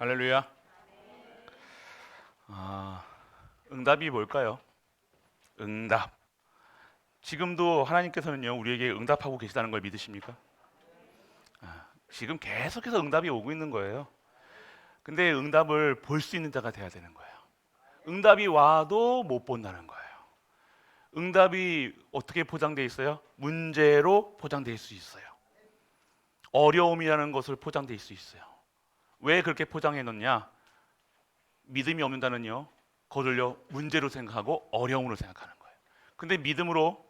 할렐루야. 아, 응답이 뭘까요? 응답. 지금도 하나님께서는요, 우리에게 응답하고 계시다는 걸 믿으십니까? 지금 계속해서 응답이 오고 있는 거예요. 근데 응답을 볼 수 있는 자가 돼야 되는 거예요. 응답이 와도 못 본다는 거예요. 응답이 어떻게 포장되어 있어요? 문제로 포장될 수 있어요. 어려움이라는 것을 포장될 수 있어요. 왜 그렇게 포장해 놓냐? 믿음이 없는 자는요, 그거를요, 문제로 생각하고 어려움으로 생각하는 거예요. 근데 믿음으로,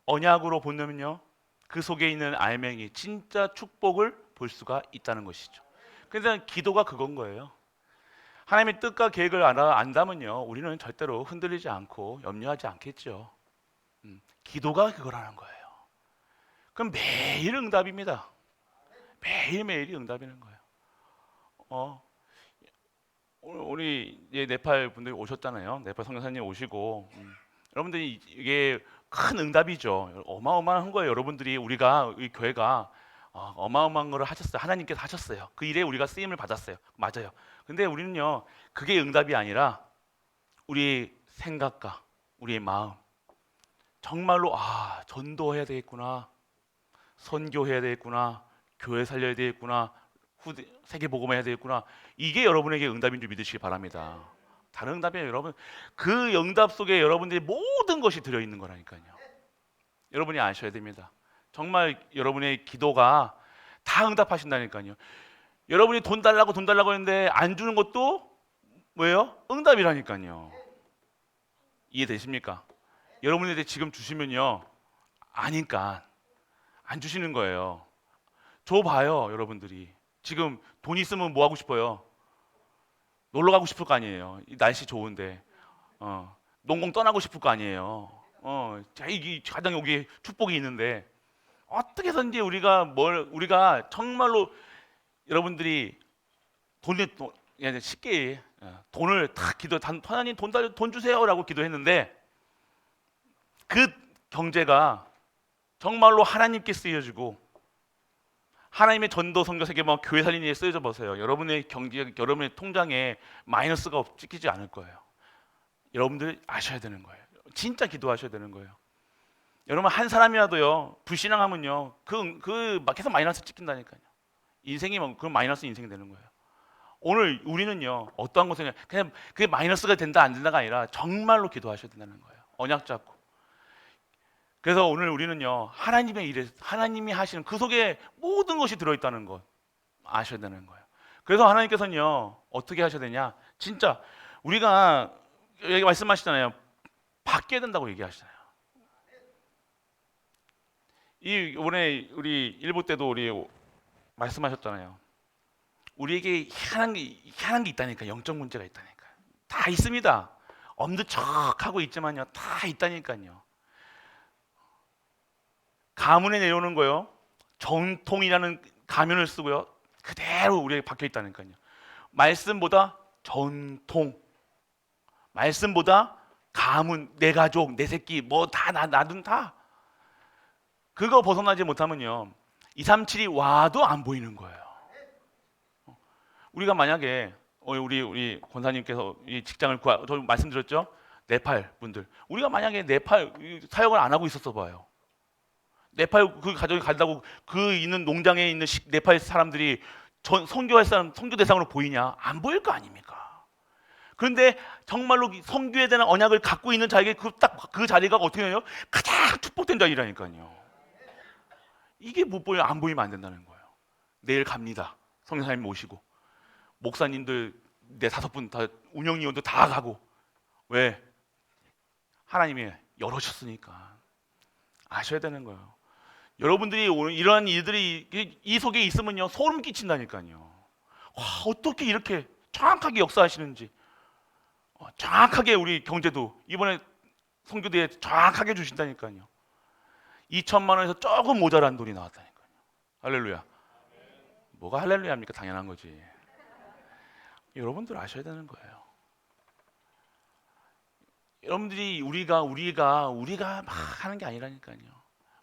언약으로 본다면요, 그 속에 있는 알맹이, 진짜 축복을 볼 수가 있다는 것이죠. 그래서 기도가 그건 거예요. 하나님의 뜻과 계획을 안다면요, 우리는 절대로 흔들리지 않고 염려하지 않겠죠. 기도가 그거라는 거예요. 그럼 매일 응답입니다. 매일매일이 응답이라는 거예요. 어, 오늘 우리 이제 네팔 분들이 오셨잖아요. 네팔 선교사님 오시고 여러분들이 이게 큰 응답이죠. 어마어마한 거예요. 여러분들이 우리가 이 교회가 어마어마한 거를 하셨어요. 하나님께서 하셨어요. 그 일에 우리가 쓰임을 받았어요. 맞아요. 근데 우리는요, 그게 응답이 아니라 우리 생각과 우리의 마음, 정말로 전도해야 되겠구나, 선교해야 되겠구나, 교회 살려야 되겠구나, 세계 복음해야 되겠구나. 이게 여러분에게 응답인 줄 믿으시기 바랍니다. 다른 응답이에요, 여러분. 그 응답 속에 여러분들이 모든 것이 들어 있는 거라니까요. 여러분이 아셔야 됩니다. 정말 여러분의 기도가 다 응답하신다니까요. 여러분이 돈 달라고 했는데 안 주는 것도 뭐예요? 응답이라니까요. 이해되십니까? 여러분한테 지금 주시면요, 아니까 안 주시는 거예요. 줘 봐요, 여러분들이. 지금 돈 있으면 뭐 하고 싶어요? 놀러 가고 싶을 거 아니에요. 이 날씨 좋은데. 농공 떠나고 싶을 거 아니에요. 자, 이게 가장 여기 축복이 있는데 어떻게 해서든지 우리가 정말로 여러분들이 그냥 쉽게 돈을 탁 하나님 돈 주세요라고 기도했는데 그 경제가 정말로 하나님께 쓰여지고 하나님의 전도 선교 세계만 교회 살리는 데 쓰여져 보세요. 여러분의 경제, 여러분의 통장에 마이너스가 찍히지 않을 거예요. 여러분들 아셔야 되는 거예요. 진짜 기도하셔야 되는 거예요. 여러분 한 사람이라도요 불신앙하면요 계속 마이너스 찍힌다니까요. 인생이 그 마이너스 인생이 되는 거예요. 오늘 우리는요 어떠한 것을 그냥 그게 마이너스가 된다 안 된다가 아니라 정말로 기도하셔야 된다는 거예요. 언약 잡고. 그래서 오늘 우리는요 하나님의 일에 하나님이 하시는 그 속에 모든 것이 들어있다는 것 아셔야 되는 거예요. 그래서 하나님께서는요 어떻게 하셔야 되냐? 진짜 우리가 여기 말씀하시잖아요. 바뀌어야 된다고 얘기하시잖아요. 이번에 우리 일부 때도 우리 말씀하셨잖아요. 우리에게 희한한 게 있다니까. 영적 문제가 있다니까. 다 있습니다. 엄두척 하고 있지만요 다 있다니까요. 가문에 내려오는 거요 전통이라는 가면을 쓰고요 그대로 우리에게 박혀 있다니까요. 말씀보다 전통, 말씀보다 가문, 내 가족, 내 새끼 뭐 다 나든 다 그거 벗어나지 못하면요 237이 와도 안 보이는 거예요. 우리가 만약에 우리 권사님께서 이 직장을 저 말씀드렸죠. 네팔 분들 우리가 만약에 네팔 사역을 안 하고 있었어 봐요. 네팔 그 가족이 간다고 그 있는 농장에 있는 네팔 사람들이 선교할 사람 선교 대상으로 보이냐? 안 보일 거 아닙니까? 그런데 정말로 선교에 대한 언약을 갖고 있는 자에게 그 자리가 어떻게 해요? 가장 축복된 자리라니까요. 이게 못 보이면 안 보이면 안 된다는 거예요. 내일 갑니다. 성교사님 모시고 목사님들 네 다섯 분 다 운영위원도 다 가고 왜? 하나님이 열어주셨으니까 아셔야 되는 거예요. 여러분들이 오늘 이러한 일들이 이 속에 있으면요 소름 끼친다니까요. 와, 어떻게 이렇게 정확하게 역사하시는지 정확하게 우리 경제도 이번에 선교대에 정확하게 주신다니까요. 2천만 원에서 조금 모자란 돈이 나왔다니까요. 할렐루야. 뭐가 할렐루야입니까? 당연한 거지. 여러분들 아셔야 되는 거예요. 여러분들이 우리가 막 하는 게 아니라니까요.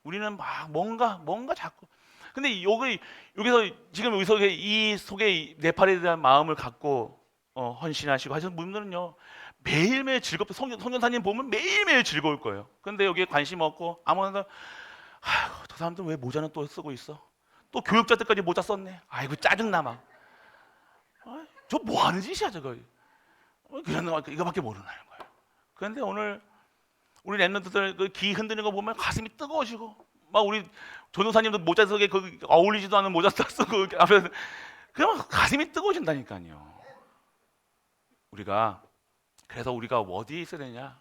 우리는 막 뭔가 자꾸 근데 여기서 지금 이 속에 네팔에 대한 마음을 갖고 헌신하시고 하시는 분들은요 매일매일 즐겁게 선교사님 보면 매일매일 즐거울 거예요. 근데 여기에 관심 없고 아무나 저 사람들 왜 모자는 또 쓰고 있어? 또 교육자 때까지 모자 썼네. 아이고 짜증나 막. 저 뭐 하는 짓이야 저거. 그런 이거밖에 모르는 거예요. 그런데 오늘 우리 랩런트들 그 기 흔드는 거 보면 가슴이 뜨거워지고 막 우리 전도사님도 모자 속에 그 어울리지도 않은 모자 쓰고 앞에서 그러면 가슴이 뜨거워진다니까요. 그래서 우리가 어디에 있어야 되냐?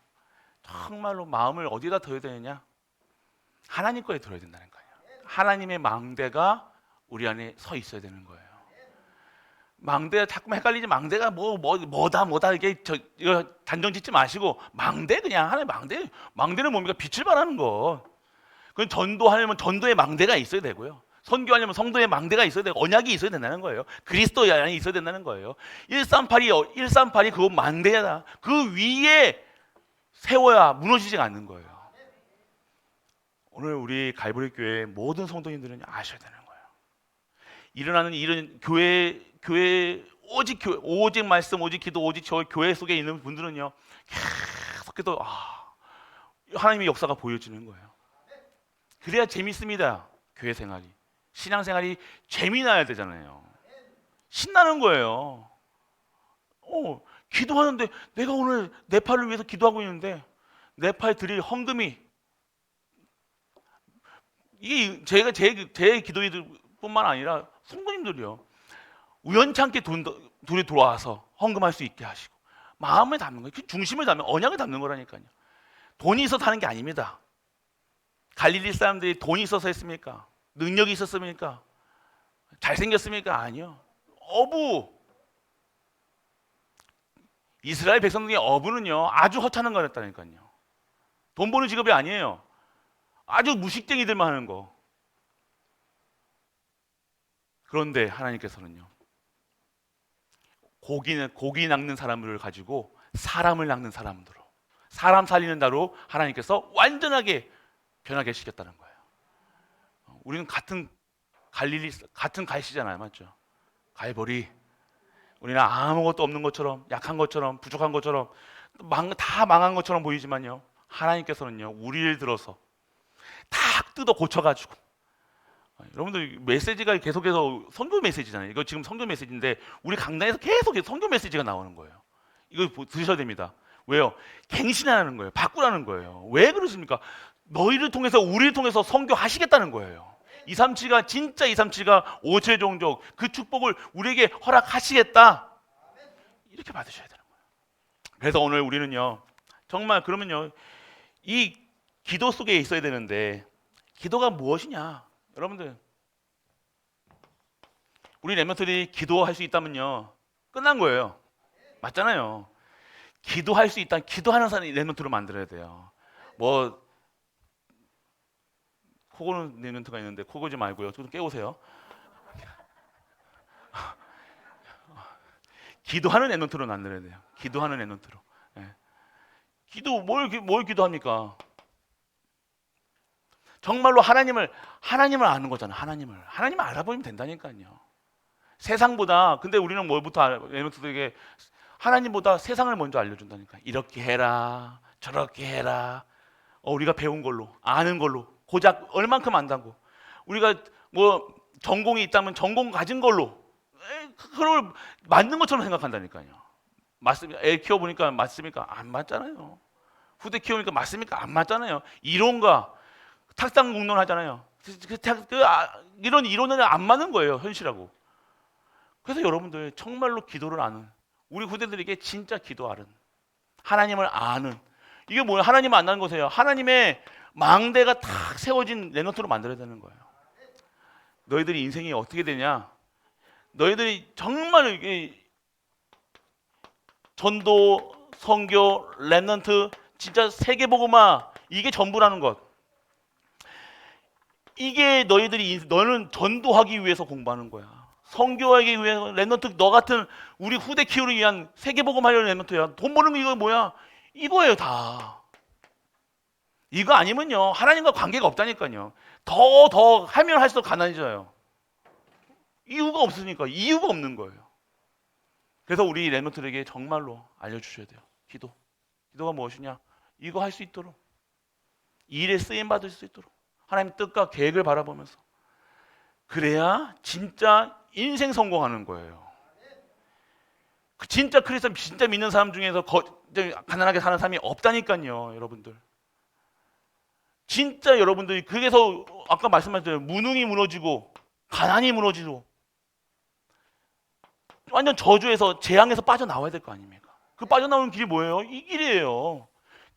정말로 마음을 어디다 둬야 되느냐? 하나님 거에 둬야 된다는 거예요. 하나님의 망대가 우리 안에 서 있어야 되는 거예요. 망대가 자꾸만 헷갈리지. 망대가 뭐다 이게 이거 단정 짓지 마시고 망대 그냥 하나의 망대는 뭡니까? 빛을 발하는 거. 그건 전도하려면 전도의 망대가 있어야 되고요. 선교하려면 성도의 망대가 있어야 되고 언약이 있어야 된다는 거예요. 그리스도의 안이 있어야 된다는 거예요. 138이 그거 망대다. 그 위에 세워야 무너지지 않는 거예요. 오늘 우리 갈보리 교회 모든 성도님들은 아셔야 되는 거예요. 일어나는 이런 교회 오직 말씀, 오직 기도, 오직 저 교회 속에 있는 분들은요 계속해서 하나님의 역사가 보여지는 거예요. 그래야 재밌습니다. 교회 생활이, 신앙 생활이 재미나야 되잖아요. 신나는 거예요. 기도하는데 내가 오늘 네팔을 위해서 기도하고 있는데 네팔 드릴 헌금이 이게 제 기도인들뿐만 아니라 성도님들이요 우연찮게 둘이 들어와서 헌금할 수 있게 하시고 마음을 담는 거예요. 중심을 담는 언약을 담는 거라니까요. 돈이 있어서 하는 게 아닙니다. 갈릴리 사람들이 돈이 있어서 했습니까? 능력이 있었습니까? 잘생겼습니까? 아니요. 이스라엘 백성들의 어부는요 아주 허찮은 거였다니까요. 돈 버는 직업이 아니에요. 아주 무식쟁이들만 하는 거. 그런데 하나님께서는요 고기 낚는 사람들을 가지고 사람을 낚는 사람으로, 사람 살리는 자로 하나님께서 완전하게 변하게 시켰다는 거예요. 우리는 같은 갈시잖아요, 맞죠? 갈보리. 우리는 아무것도 없는 것처럼, 약한 것처럼, 부족한 것처럼, 다 망한 것처럼 보이지만요 하나님께서는요 우리를 들어서 탁 뜯어 고쳐가지고, 여러분들 메시지가 계속해서 선교 메시지잖아요. 이거 지금 선교 메시지인데 우리 강단에서 계속 선교 메시지가 나오는 거예요. 이거 들으셔야 됩니다. 왜요? 갱신하는 거예요. 바꾸라는 거예요. 왜 그러십니까? 너희를 통해서 우리를 통해서 선교하시겠다는 거예요. 237가 진짜 237가 오체 종족 그 축복을 우리에게 허락하시겠다. 이렇게 받으셔야 되는 거예요. 그래서 오늘 우리는요 정말 그러면요 이 기도 속에 있어야 되는데 기도가 무엇이냐? 여러분들 우리 랩런트들이 기도할 수 있다면요 끝난 거예요. 맞잖아요. 기도할 수 있다면 기도하는 사람이 랩런트로 만들어야 돼요. 코 고는 랩런트가 있는데 코 고지 말고요. 좀 깨우세요. 기도하는 랩런트로 만들어야 돼요. 기도하는 랩런트로. 기도 뭘 기도합니까? 정말로 하나님을 아는 거잖아. 하나님을 알아보면 된다니까요. 세상보다 근데 우리는 뭘부터 랩런트들에게 하나님보다 세상을 먼저 알려준다니까. 이렇게 해라, 저렇게 해라. 우리가 배운 걸로, 아는 걸로, 고작 얼만큼 안다고. 우리가 전공이 있다면 전공 가진 걸로, 그걸 맞는 것처럼 생각한다니까요. 맞습니까? 애 키워보니까 맞습니까? 안 맞잖아요. 후대 키워보니까 맞습니까? 안 맞잖아요. 이론과 탁상 공론 하잖아요. 이런 이론은 안 맞는 거예요, 현실하고. 그래서 여러분들 정말로 기도를 아는 우리 후대들에게 진짜 기도하는 하나님을 아는 이게 뭐예요? 하나님을 안다는 것이에요. 하나님의 망대가 탁 세워진 랩런트로 만들어야 되는 거예요. 너희들이 인생이 어떻게 되냐? 너희들이 정말 이게 전도, 선교, 랩런트 진짜 세계복음화 이게 전부라는 것. 이게 너는 전도하기 위해서 공부하는 거야. 선교하기 위해서 랩런트 너 같은 우리 후대 키우기 위한 세계복음 하려는 랩런트야. 돈 버는 거 이거 뭐야? 이거예요 다. 이거 아니면요 하나님과 관계가 없다니까요. 더 하면 할수록 가난해져요. 이유가 없으니까. 이유가 없는 거예요. 그래서 우리 랩런트들에게 정말로 알려주셔야 돼요. 기도가 무엇이냐? 이거 할 수 있도록, 일에 쓰임 받을 수 있도록 하나님의 뜻과 계획을 바라보면서, 그래야 진짜 인생 성공하는 거예요. 진짜 그리스도 진짜 믿는 사람 중에서 가난하게 사는 사람이 없다니까요, 여러분들. 진짜 여러분들이, 그래서 아까 말씀하셨잖아요. 무능이 무너지고 가난이 무너지고 완전 저주에서, 재앙에서 빠져나와야 될 거 아닙니까? 그 빠져나오는 길이 뭐예요? 이 길이에요.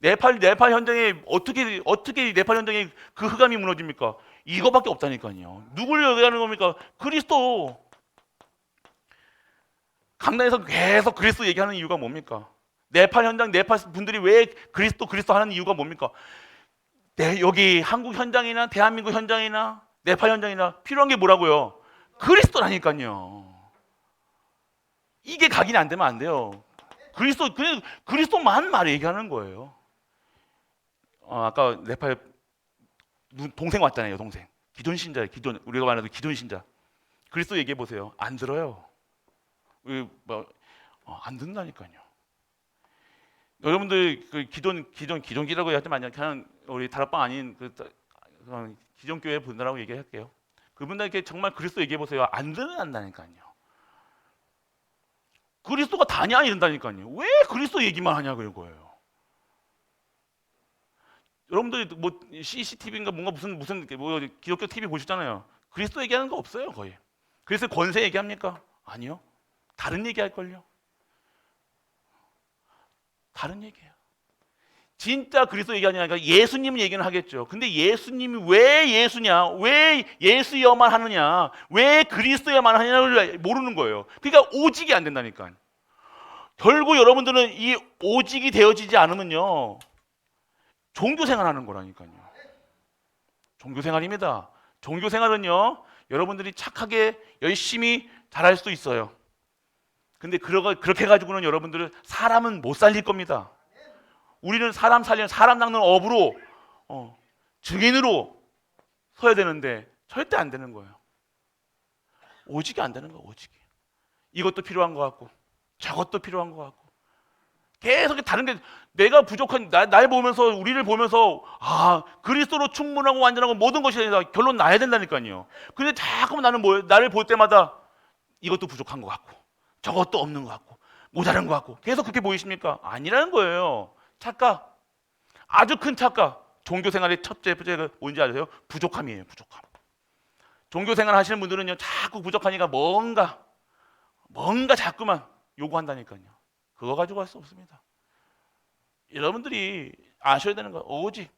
네팔 현장에 어떻게 네팔 현장에 그 흑암이 무너집니까? 이거밖에 없다니까요. 누굴 얘기하는 겁니까? 그리스도. 강단에서 계속 그리스도 얘기하는 이유가 뭡니까? 네팔 현장, 네팔 분들이 왜 그리스도 하는 이유가 뭡니까? 여기 한국 현장이나 대한민국 현장이나 네팔 현장이나 필요한 게 뭐라고요? 그리스도라니까요. 이게 각인이 안 되면 안 돼요. 그리스도만 말 얘기하는 거예요. 아까 네팔 동생 왔잖아요. 동생 기존 신자예요. 우리가 말하는 기존 신자. 그리스도 얘기해 보세요. 안 들어요. 안 듣는다니까요. 여러분들 그 기존기라고 하지 마요. 그냥 우리 다락방 아닌 기존 교회 분들하고 얘기할게요. 그분들에게 정말 그리스도 얘기해 보세요. 안 듣는다니까요. 그리스도가 다냐 이런다니까요. 왜 그리스도 얘기만 하냐 그거예요. 여러분들이 뭐 CCTV인가 뭔가 무슨 기독교 TV 보셨잖아요. 그리스도 얘기하는 거 없어요 거의. 그래서 권세 얘기합니까? 아니요. 다른 얘기할걸요. 다른 얘기예요. 진짜 그리스도 얘기하냐니까 예수님 얘기는 하겠죠. 근데 예수님이 왜 예수냐, 왜 예수여만 하느냐, 왜 그리스도여만 하느냐를 모르는 거예요. 그러니까 오직이 안 된다니까. 결국 여러분들은 이 오직이 되어지지 않으면요, 종교생활하는 거라니까요. 종교생활입니다. 종교생활은요, 여러분들이 착하게 열심히 잘할 수도 있어요. 근데 그렇게 해가지고는 여러분들은 사람은 못 살릴 겁니다. 우리는 사람 낚는 업으로, 증인으로 서야 되는데 절대 안 되는 거예요. 오직이 안 되는 거예요. 오직이. 이것도 필요한 것 같고 저것도 필요한 것 같고 계속 다른 게, 내가 부족한 날 보면서, 우리를 보면서 그리스도로 충분하고 완전하고 모든 것이 아니라 결론 나야 된다니까요. 근데 자꾸 나를 볼 때마다 이것도 부족한 것 같고 저것도 없는 것 같고 모자란 것 같고 계속 그렇게 보이십니까? 아니라는 거예요. 착각. 아주 큰 착각. 종교생활의 첫째 부제가 뭔지 아세요? 부족함이에요. 부족함. 종교생활 하시는 분들은요, 자꾸 부족하니까 뭔가 자꾸만 요구한다니까요. 그거 가지고 할 수 없습니다. 여러분들이 아셔야 되는 거예요. 오직.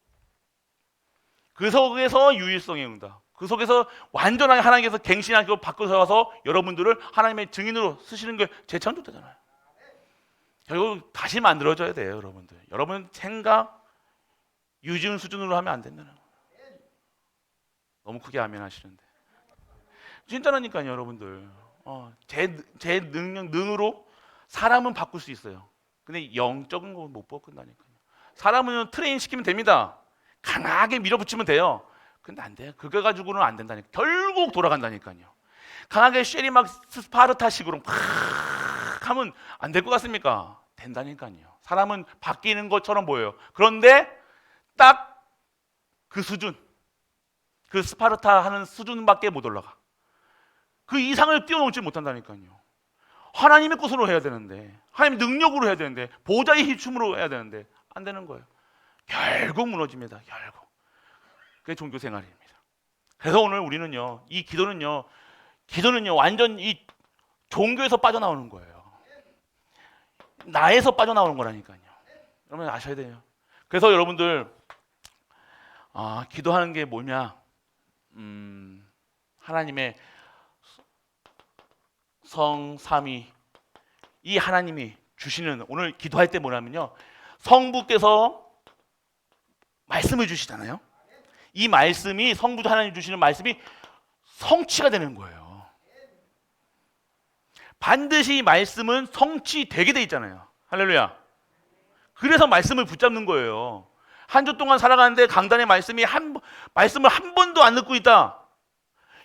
그 속에서 유일성의 응답. 그 속에서 완전하게 하나님께서 갱신하고 바꾸셔서 여러분들을 하나님의 증인으로 쓰시는 게 재창조되잖아요. 결국 다시 만들어져야 돼요, 여러분들. 여러분 생각 유지운 수준으로 하면 안 된다는 거예요. 너무 크게 아멘 하시는데. 진짜라니까요, 여러분들. 제 능으로 사람은 바꿀 수 있어요. 근데 영적인 건 못 바꾼다니까요. 사람은 트레인 시키면 됩니다. 강하게 밀어붙이면 돼요. 근데 안 돼요. 그거 가지고는 안 된다니까. 결국 돌아간다니까요. 강하게 쉐리 막 스파르타식으로 팍 하면 안 될 것 같습니까? 된다니까요. 사람은 바뀌는 것처럼 보여요. 그런데 딱 그 수준, 그 스파르타 하는 수준밖에 못 올라가. 그 이상을 뛰어넘지 못한다니까요. 하나님의 것으로 해야 되는데, 하나님의 능력으로 해야 되는데, 보좌의 힘으로 해야 되는데 안 되는 거예요. 결국 무너집니다. 결국. 그게 종교 생활입니다. 그래서 오늘 우리는요, 이 기도는요 완전 이 종교에서 빠져나오는 거예요. 나에서 빠져나오는 거라니까요. 여러분 아셔야 돼요. 그래서 여러분들 기도하는 게 뭐냐? 하나님의 성삼위, 이 하나님이 주시는, 오늘 기도할 때 뭐냐면요, 성부께서 말씀을 주시잖아요. 이 말씀이, 성부 하나님 주시는 말씀이 성취가 되는 거예요. 반드시 이 말씀은 성취되게 돼 있잖아요. 할렐루야. 그래서 말씀을 붙잡는 거예요. 한 주 동안 살아가는데 강단의 말씀을 한 번도 안 듣고 있다.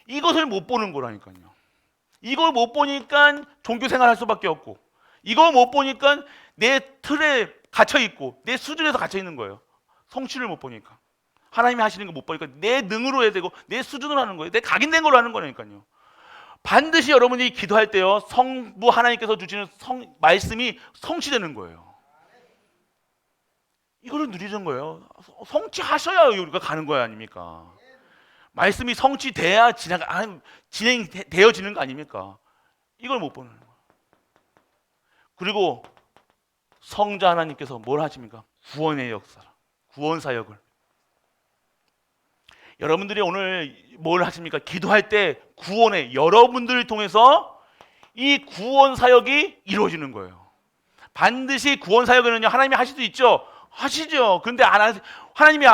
이것을 못 보는 거라니까요. 이걸 못 보니까 종교 생활할 수밖에 없고, 이걸 못 보니까 내 틀에 갇혀 있고, 내 수준에서 갇혀 있는 거예요. 성취를 못 보니까, 하나님이 하시는 거 못 보니까 내 능으로 해야 되고 내 수준으로 하는 거예요. 내 각인된 걸로 하는 거라니까요. 반드시 여러분이 기도할 때요, 성부 하나님께서 주시는 말씀이 성취되는 거예요. 이거를 누리는 거예요. 성취하셔야 우리가 가는 거야, 아닙니까? 말씀이 성취돼야 진행되어지는 거 아닙니까? 이걸 못 보는 거예요. 그리고 성자 하나님께서 뭘 하십니까? 구원의 역사, 구원 사역을. 여러분들이 오늘 뭘 하십니까? 기도할 때 구원의, 여러분들을 통해서 이 구원 사역이 이루어지는 거예요. 반드시 구원 사역에는요, 하나님이 하실 수 있죠. 하시죠. 그런데 하나님이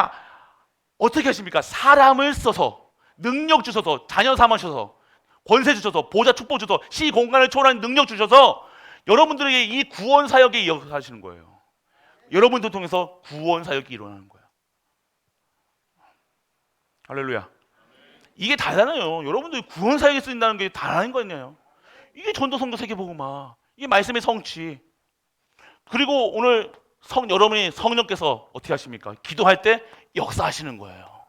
어떻게 하십니까? 사람을 써서, 능력 주셔서, 자녀 삼으셔서, 권세 주셔서, 보좌 축복 주셔서, 시 공간을 초월하는 능력 주셔서 여러분들에게 이 구원 사역에 역사하시는 거예요. 여러분들 통해서 구원 사역이 일어나는 거예요. 할렐루야. 이게 다잖아요. 여러분들이 구원 사역에 쓰인다는 게 다른 거예요. 이게 전도성교 세계복음화, 이게 말씀의 성취. 그리고 오늘 여러분이 성령께서 어떻게 하십니까? 기도할 때 역사하시는 거예요.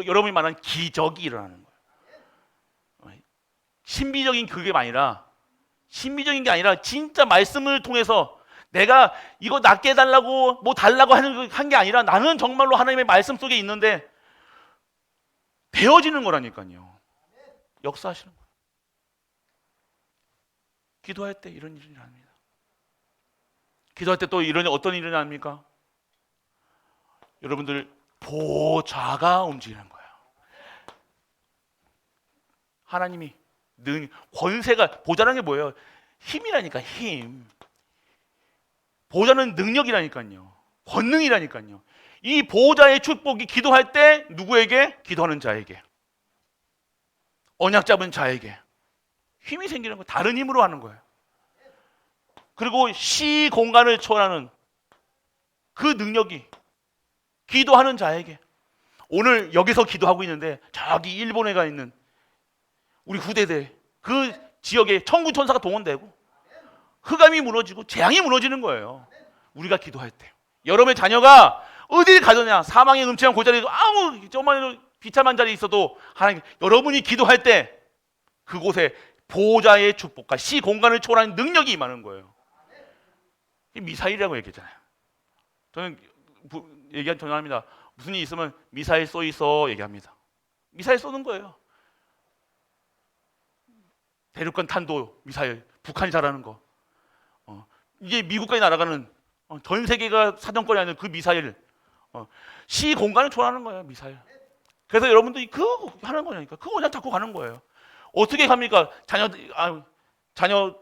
여러분이 말하는 기적이 일어나는 거예요. 신비적인 게 아니라 진짜 말씀을 통해서 내가 이거 낫게 해달라고 뭐 달라고 한 게 아니라 나는 정말로 하나님의 말씀 속에 있는데 되어지는 거라니까요. 역사하시는 거예요. 기도할 때 이런 일이 일어납니다. 기도할 때 또 어떤 일이 일어납니까? 여러분들 보좌가 움직이는 거예요. 하나님이 권세가, 보좌라는 게 뭐예요? 힘이라니까, 힘. 보좌는 능력이라니까요. 권능이라니까요. 이 보좌의 축복이 기도할 때 누구에게? 기도하는 자에게, 언약 잡은 자에게 힘이 생기는 거예요. 다른 힘으로 하는 거예요. 그리고 시 공간을 초월하는 그 능력이 기도하는 자에게, 오늘 여기서 기도하고 있는데 저기 일본에 가 있는 우리 후대들, 그 지역에 천군 천사가 동원되고 흑암이 무너지고 재앙이 무너지는 거예요. 우리가 기도할 때. 여러분의 자녀가 어딜 가느냐, 사망의 음침한 골짜기에도 아무 정말 비참한 자리에 있어도 하나님, 여러분이 기도할 때 그곳에 보좌의 축복과 시 공간을 초월하는 능력이 임하는 거예요. 미사일이라고 얘기했잖아요. 저는 얘기한 전화합니다. 무슨 일 있으면 미사일 쏘 있어 얘기합니다. 미사일 쏘는 거예요. 대륙간 탄도 미사일, 북한이 잘하는 거. 이제 미국까지 날아가는, 전 세계가 사정권이 아닌 그 미사일, 시 공간을 초월하는 거예요, 미사일. 그래서 여러분들이 그거 하는 거니까 그거 그냥 잡고 가는 거예요. 어떻게 합니까? 자녀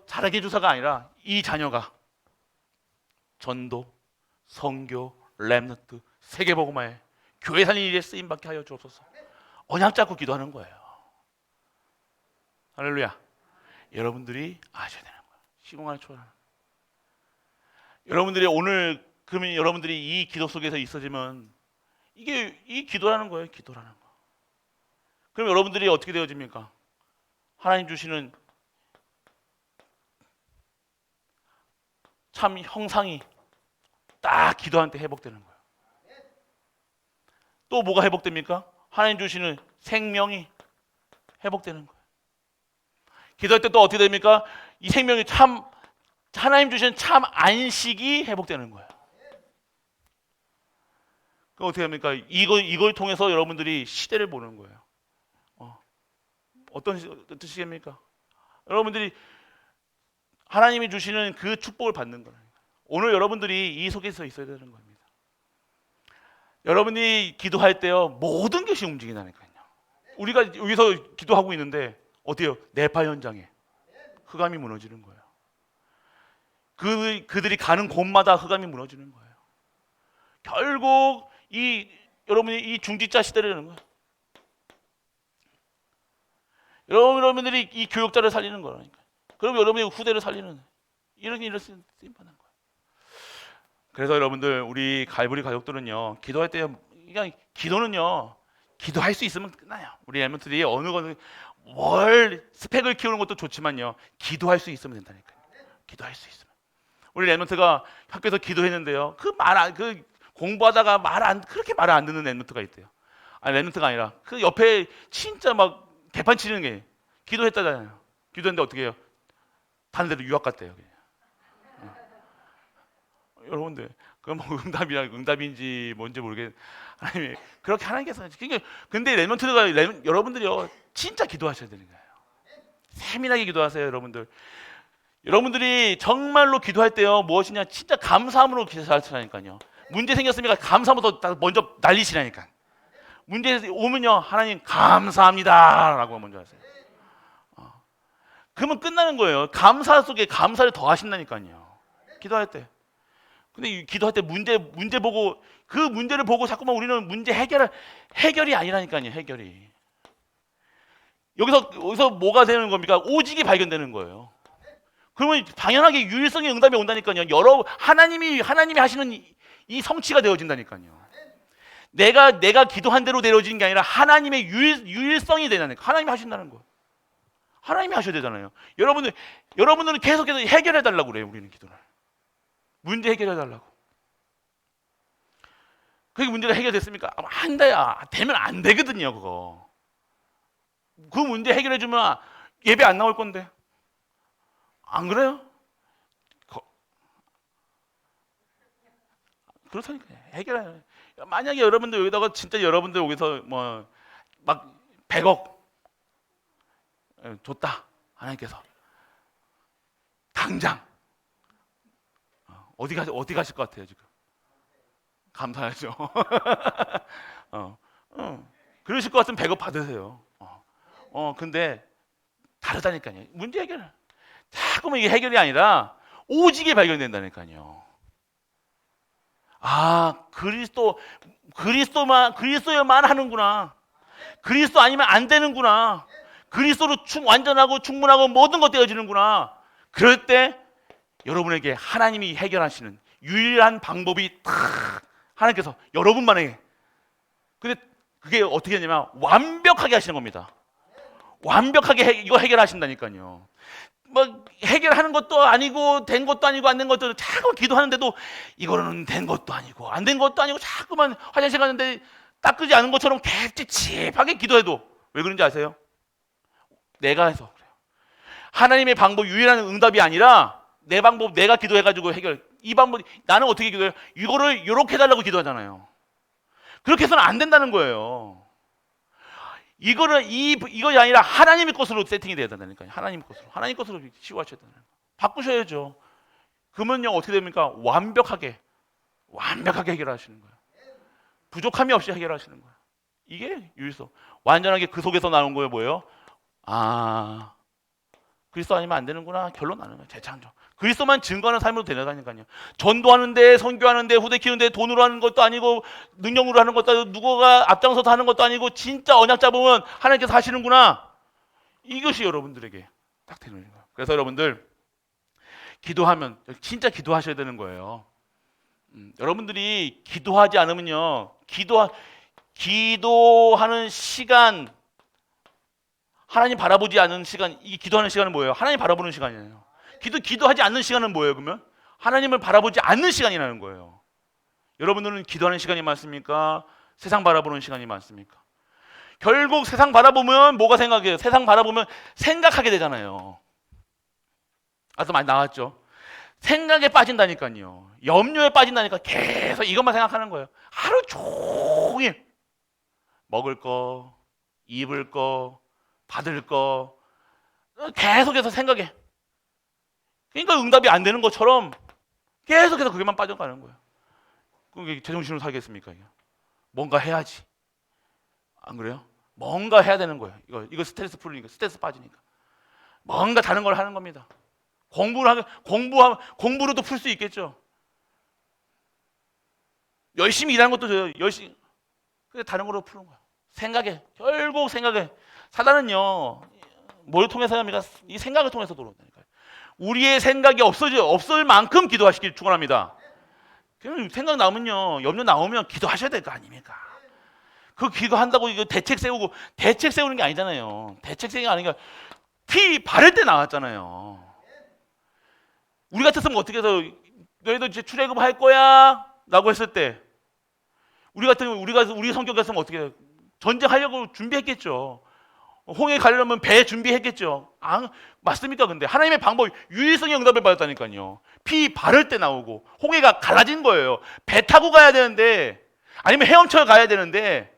잘하게 해주사가 아니라 이 자녀가 전도, 선교, 렘넌트, 세계복음화에 교회 살리는 일에 쓰임받게 하여 주옵소서. 언약 잡고 기도하는 거예요. 할렐루야. 여러분들이 아셔야 되는 거예요. 시공간을 초월하는. 여러분들이 오늘, 그러면 여러분들이 이 기도 속에서 있어지면 이게 이 기도라는 거예요. 기도라는 거. 그럼 여러분들이 어떻게 되어집니까? 하나님 주시는 참 형상이 딱 기도할 때 회복되는 거예요. 또 뭐가 회복됩니까? 하나님 주시는 생명이 회복되는 거예요. 기도할 때 또 어떻게 됩니까? 이 생명이 참, 하나님 주시는 참 안식이 회복되는 거예요. 그럼 어떻게 합니까? 이걸 통해서 여러분들이 시대를 보는 거예요. 어떤 뜻이겠습니까? 여러분들이 하나님이 주시는 그 축복을 받는 거예요. 오늘 여러분들이 이 속에서 있어야 되는 겁니다. 여러분이 기도할 때요, 모든 것이 움직인다니까요. 우리가 여기서 기도하고 있는데 어때요? 네파 현장에 흑암이 무너지는 거예요. 그들이 가는 곳마다 흑암이 무너지는 거예요. 결국 여러분이 이 중지자 시대라는 거예요. 여러분들이 이 교육자를 살리는 거라니까. 그럼 여러분이 후대를 살리는 이런 일을 쓰임받는 거예요. 그래서 여러분들 우리 갈보리 가족들은요 기도할 때 그냥 기도는요 기도할 수 있으면 끝나요. 우리 엠먼트들이 어느 거는 뭘 스펙을 키우는 것도 좋지만요 기도할 수 있으면 된다니까요. 기도할 수 있으면. 우리 엠먼트가 학교에서 기도했는데요 그 공부하다가 그렇게 말을 안 듣는 엠먼트가 있대요. 아니 엠먼트가 아니라 그 옆에 진짜 막 개판 치는 게 기도했다잖아요. 기도했는데 어떻게 해요? 다른 데로 유학 갔대요. 그냥. 여러분들 그건 뭐 응답인지 뭔지 모르겠. 하나님이 그렇게 하나님께서 근데 렘넌트가 여러분들이요 진짜 기도하셔야 되는 거예요. 세밀하게 기도하세요, 여러분들. 여러분들이 정말로 기도할 때요 무엇이냐 진짜 감사함으로 기도하시라니까요. 문제 생겼으니까 감사함으로 먼저 날리시라니까. 문제 오면요 하나님 감사합니다라고 먼저 하세요. 그러면 끝나는 거예요. 감사 속에 감사를 더 하신다니까요. 기도할 때. 근데 기도할 때 문제 보고 그 문제를 보고 자꾸만 우리는 문제 해결이 아니라니까요. 해결이. 여기서 뭐가 되는 겁니까? 오직이 발견되는 거예요. 그러면 당연하게 유일성의 응답이 온다니까요. 하나님이 하시는 이 성취가 되어진다니까요. 내가 기도한 대로 되어지는 게 아니라 하나님의 유일성이 되다니까. 하나님이 하신다는 거. 하나님이 하셔야 되잖아요. 여러분들은 계속해서 해결해 달라고 그래요. 우리는 기도를. 문제 해결해 달라고. 그게 문제가 해결됐습니까? 안 돼요. 되면 안 되거든요, 그거. 그 문제 해결해 주면 예배 안 나올 건데. 안 그래요? 그렇다니까요. 해결해. 만약에 여러분들 여기다가 진짜 여러분들 여기서 뭐 막 100억 줬다. 하나님께서 당장 어디 가실 것 같아요 지금? 감사하죠. 그러실 것 같으면 100억 받으세요. 근데 다르다니까요. 문제 해결. 자꾸만 이게 해결이 아니라 오직이 발견된다니까요. 그리스도여만 하는구나. 그리스도 아니면 안 되는구나. 그리스도로 완전하고 충분하고 모든 것 되어지는구나. 그럴 때 여러분에게 하나님이 해결하시는 유일한 방법이 딱 하나님께서 여러분만에게. 근데 그게 어떻게 되냐면 완벽하게 하시는 겁니다. 완벽하게 이거 해결하신다니까요. 뭐 해결하는 것도 아니고 된 것도 아니고 안 된 것도 자꾸 기도하는데도 이거는 된 것도 아니고 안 된 것도 아니고 자꾸만 화장실 가는데 닦지 않은 것처럼 찝찝하게 기도해도 왜 그런지 아세요? 내가 해서 그래요. 하나님의 방법 유일한 응답이 아니라 내 방법 내가 기도해가지고 해결. 이 방법 나는 어떻게 기도해요? 이거를 이렇게 해달라고 기도하잖아요. 그렇게 해서는 안 된다는 거예요. 이것이 아니라 하나님의 것으로 세팅이 돼야 된다니까요. 하나님 것으로 치유하셔야 된다는 거예요. 바꾸셔야죠. 그러면요 어떻게 됩니까? 완벽하게 해결하시는 거예요. 부족함이 없이 해결하시는 거예요. 이게 유일성. 완전하게 그 속에서 나온 거예요. 뭐예요? 그리스도 아니면 안 되는구나. 결론 나는 거예요. 재창조. 그리스도만 증거하는 삶으로 되다니까요. 전도하는데, 선교하는데, 후대 키우는데 돈으로 하는 것도 아니고 능력으로 하는 것도 아니고 누구가 앞장서서 하는 것도 아니고 진짜 언약 잡으면 하나님께서 하시는구나. 이것이 여러분들에게 딱 되는 거예요. 그래서 여러분들 기도하면 진짜 기도하셔야 되는 거예요. 여러분들이 기도하지 않으면요. 기도하는 시간, 하나님 바라보지 않는 시간, 이 기도하는 시간은 뭐예요? 하나님 바라보는 시간이에요. 기도하지 않는 시간은 뭐예요, 그러면? 하나님을 바라보지 않는 시간이라는 거예요. 여러분들은 기도하는 시간이 많습니까? 세상 바라보는 시간이 많습니까? 결국 세상 바라보면 뭐가 생각해요? 세상 바라보면 생각하게 되잖아요. 아까 많이 나왔죠? 생각에 빠진다니까요. 염려에 빠진다니까 계속 이것만 생각하는 거예요. 하루 종일 먹을 거, 입을 거, 받을 거 계속해서 생각해. 그러니까 응답이 안 되는 것처럼 계속해서 그게만 빠져가는 거예요. 그게 제정신으로 살겠습니까? 뭔가 해야지. 안 그래요? 뭔가 해야 되는 거예요. 이거 스트레스 풀리니까, 스트레스 빠지니까. 뭔가 다른 걸 하는 겁니다. 공부로도 풀 수 있겠죠. 열심히 일하는 것도 저요. 열심히. 근데 다른 거로 푸는 거예요. 결국 생각해. 사단은요, 뭘 통해서 합니까? 이 생각을 통해서 들어온다니까요. 우리의 생각이 없을 만큼 기도하시길 축원합니다. 그냥 생각 나면요, 염려 나오면 기도하셔야 될 거 아닙니까? 그 기도한다고 이거 대책 세우는 게 아니잖아요. 대책 세우는 게 아니라 피 바를 때 나왔잖아요. 우리 같았으면 어떻게 해서 너희도 이제 출애굽 할 거야? 라고 했을 때 우리 성격 같으면 어떻게 해요? 전쟁하려고 준비했겠죠. 홍해 가려면 배 준비했겠죠. 맞습니까? 근데 하나님의 방법 유일성의 응답을 받았다니까요. 피 바를 때 나오고 홍해가 갈라진 거예요. 배 타고 가야 되는데 아니면 헤엄쳐 가야 되는데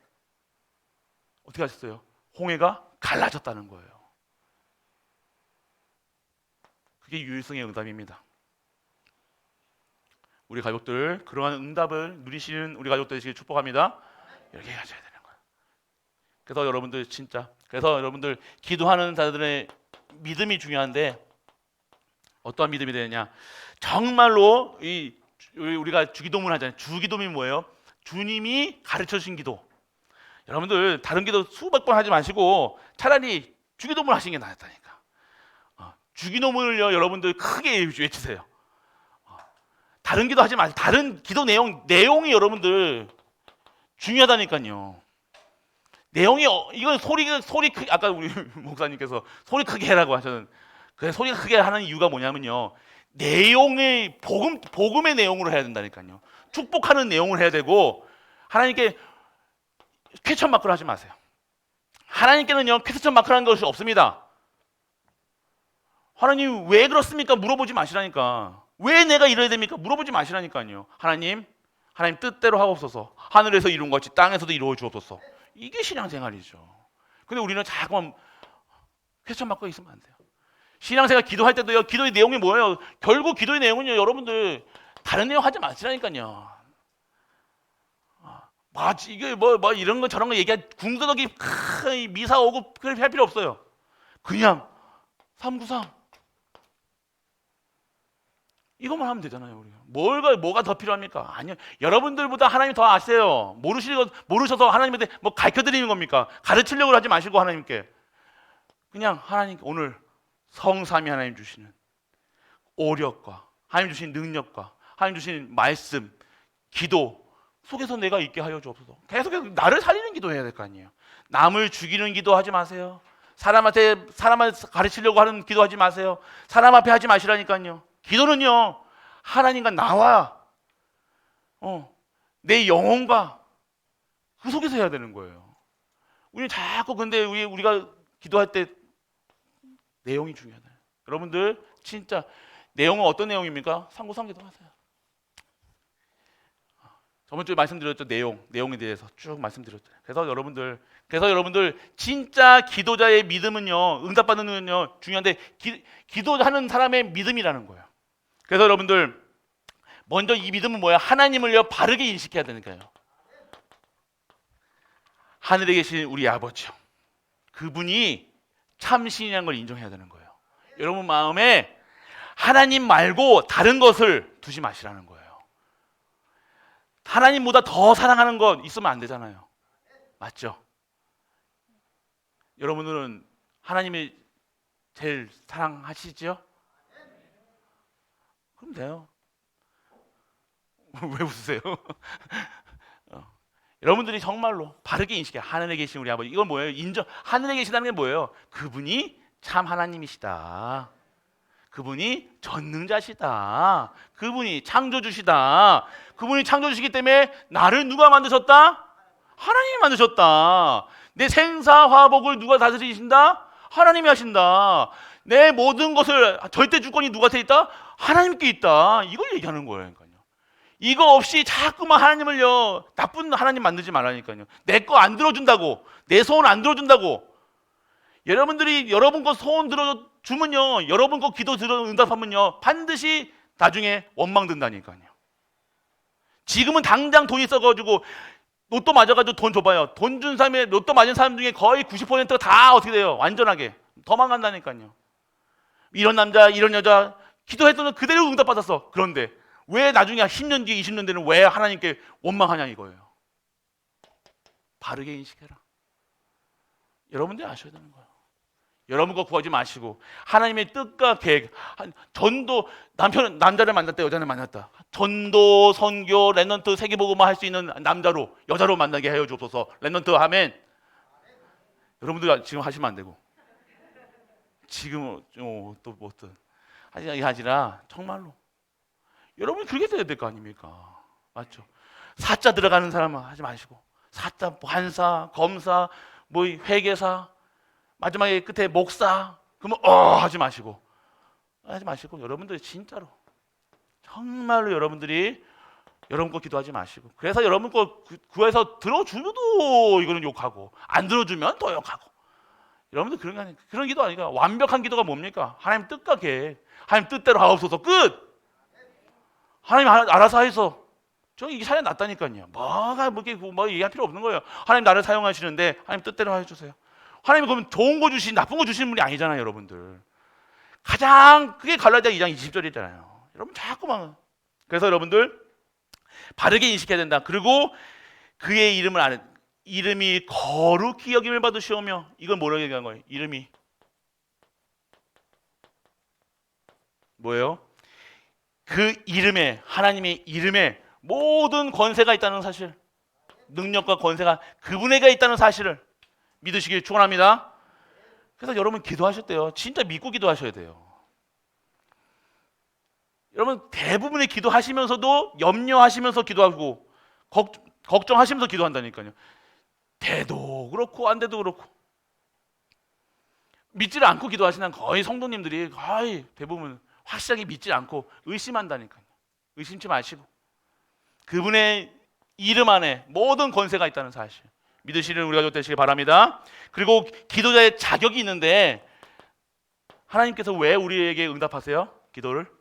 어떻게 하셨어요? 홍해가 갈라졌다는 거예요. 그게 유일성의 응답입니다. 우리 가족들 그러한 응답을 누리시는 우리 가족들 되시길 축복합니다. 이렇게 가셔야 되는 거예요. 그래서 여러분들 기도하는 자들의 믿음이 중요한데 어떠한 믿음이 되느냐? 정말로 우리가 주기도문 하잖아요. 주기도문이 뭐예요? 주님이 가르쳐 주신 기도. 여러분들 다른 기도 수백 번 하지 마시고 차라리 주기도문 하시는 게 낫다니까. 주기도문을요 여러분들 크게 외치세요. 다른 기도 하지 마세요. 다른 기도 내용이 여러분들 중요하다니까요. 내용이 이건 소리 크게 아까 우리 목사님께서 소리 크게 해라고 하셨는 그 소리 크게 하는 이유가 뭐냐면요. 내용의 복음의 내용으로 해야 된다니까요. 축복하는 내용을 해야 되고 하나님께 퀘스천 마크를 하지 마세요. 하나님께는요 퀘스천 마크라는 것이 없습니다. 하나님 왜 그렇습니까? 물어보지 마시라니까. 왜 내가 이래야 됩니까? 물어보지 마시라니까요. 하나님 뜻대로 하옵소서. 하늘에서 이룬 것 같이 땅에서도 이루어 주옵소서. 이게 신앙생활이죠. 근데 우리는 자꾸만 퀘스천 마크가 있으면 안 돼요. 신앙생활 기도할 때도요. 기도의 내용이 뭐예요? 결국 기도의 내용은요. 여러분들 다른 내용 하지 마시라니까요. 이게 뭐 이런 거 저런 거 얘기할 궁서덕이 미사 오고 그렇게 할 필요 없어요. 그냥 393 이것만 하면 되잖아요. 우리가 뭐가 더 필요합니까? 아니요. 여러분들보다 하나님 더 아세요. 모르셔서 하나님한테 뭐 가르쳐 드리는 겁니까? 가르치려고 하지 마시고 하나님께 그냥 하나님 오늘 성삼위 하나님 주시는 오력과 하나님 주신 능력과 하나님 주신 말씀, 기도 속에서 내가 있게 하여 주옵소서. 계속해서 나를 살리는 기도해야 될 거 아니에요. 남을 죽이는 기도하지 마세요. 사람을 가르치려고 하는 기도하지 마세요. 사람 앞에 하지 마시라니까요. 기도는요 하나님과 나와 내 영혼과 그 속에서 해야 되는 거예요. 우리 자꾸 근데 우리가 기도할 때 내용이 중요하다. 여러분들 진짜 내용은 어떤 내용입니까? 393 기도하세요. 저번 주에 말씀드렸죠. 내용에 대해서 쭉 말씀드렸죠. 그래서 여러분들 진짜 기도자의 믿음은요 응답받는 중요한데 기도하는 사람의 믿음이라는 거예요. 그래서 여러분들 먼저 이 믿음은 뭐야? 하나님을요 바르게 인식해야 되니까요. 하늘에 계신 우리 아버지요. 그분이 참신이라는 걸 인정해야 되는 거예요. 여러분 마음에 하나님 말고 다른 것을 두지 마시라는 거예요. 하나님보다 더 사랑하는 것 있으면 안 되잖아요. 맞죠? 여러분들은 하나님이 제일 사랑하시죠? 그럼 돼요. 왜 웃으세요? 여러분들이 정말로 바르게 인식해요. 하늘에 계신 우리 아버지. 이건 뭐예요? 하늘에 계시다는 게 뭐예요? 그분이 참 하나님이시다. 그분이 전능자시다. 그분이 창조주시다. 그분이 창조주시기 때문에 나를 누가 만드셨다? 하나님이 만드셨다. 내 생사화복을 누가 다스리신다? 하나님이 하신다. 내 모든 것을 절대 주권이 누구한테 있다? 하나님께 있다. 이걸 얘기하는 거예요. 이거 없이 자꾸만 하나님을요 나쁜 하나님 만들지 말라니까요. 내 거 안 들어준다고, 내 소원 안 들어준다고. 여러분들이 여러분 거 소원 들어주면요, 여러분 거 기도 들어 응답하면요 반드시 나중에 원망 든다니까요. 지금은 당장 돈 있어가지고 로또 맞아가지고 돈 줘봐요. 돈 준 사람의 로또 맞은 사람 중에 거의 90%가 다 어떻게 돼요? 완전하게 더 망한다니까요. 이런 남자 이런 여자 기도했더니 그대로 응답받았어. 그런데 왜 나중에 10년 뒤에 20년 뒤에는 왜 하나님께 원망하냐 이거예요. 바르게 인식해라. 여러분들이 아셔야 되는 거예요. 여러분 거 구하지 마시고 하나님의 뜻과 계획. 전도 남자를 만났다 여자를 만났다 전도, 선교, 랩넌트, 세계복음화 할 수 있는 남자로, 여자로 만나게 하여 주옵소서. 랩넌트 아멘. 여러분들 지금 하시면 안 되고 지금 또 뭐 어떤 하지라 정말로 여러분이 그렇게 돼야 될 거 아닙니까? 맞죠? 사자 들어가는 사람은 하지 마시고 사자, 판사, 검사, 뭐 회계사, 마지막에 끝에 목사 그러면 하지 마시고 여러분들이 진짜로 정말로 여러분들이 여러분 거 기도하지 마시고 그래서 여러분 거 구해서 들어주도 이거는 욕하고 안 들어주면 또 욕하고 여러분들 그런 게 아니니까 그런 기도 아니까 완벽한 기도가 뭡니까? 하나님 뜻과 계획 하나님 뜻대로 하옵소서 끝. 하나님 알아서 해서 저 이게 차라리 낫다니까요. 뭐 얘기할 필요 없는 거예요. 하나님 나를 사용하시는데 하나님 뜻대로 해주세요. 하나님 그러면 좋은 거 주신 나쁜 거 주시는 분이 아니잖아요, 여러분들. 가장 크게 갈라디아 2장 20절이잖아요. 여러분 자꾸만 그래서 여러분들 바르게 인식해야 된다. 그리고 그의 이름을 아는 이름이 거룩히 여김을 받으시오며 이건 뭐라고 얘기한 거예요? 이름이 뭐예요? 그 이름에 하나님의 이름에 모든 권세가 있다는 사실 능력과 권세가 그분에게 있다는 사실을 믿으시길 축원합니다. 그래서 여러분 기도하실 때요 진짜 믿고 기도하셔야 돼요. 여러분 대부분의 기도하시면서도 염려하시면서 기도하고 걱정하시면서 기도한다니까요. 돼도 그렇고 안 돼도 그렇고 믿지를 않고 기도하시는 거의 성도님들이 거의 대부분 확실하게 믿지 않고 의심한다니까요. 의심치 마시고 그분의 이름 안에 모든 권세가 있다는 사실 믿으시는 우리 가족 되시길 바랍니다. 그리고 기도자의 자격이 있는데 하나님께서 왜 우리에게 응답하세요? 기도를?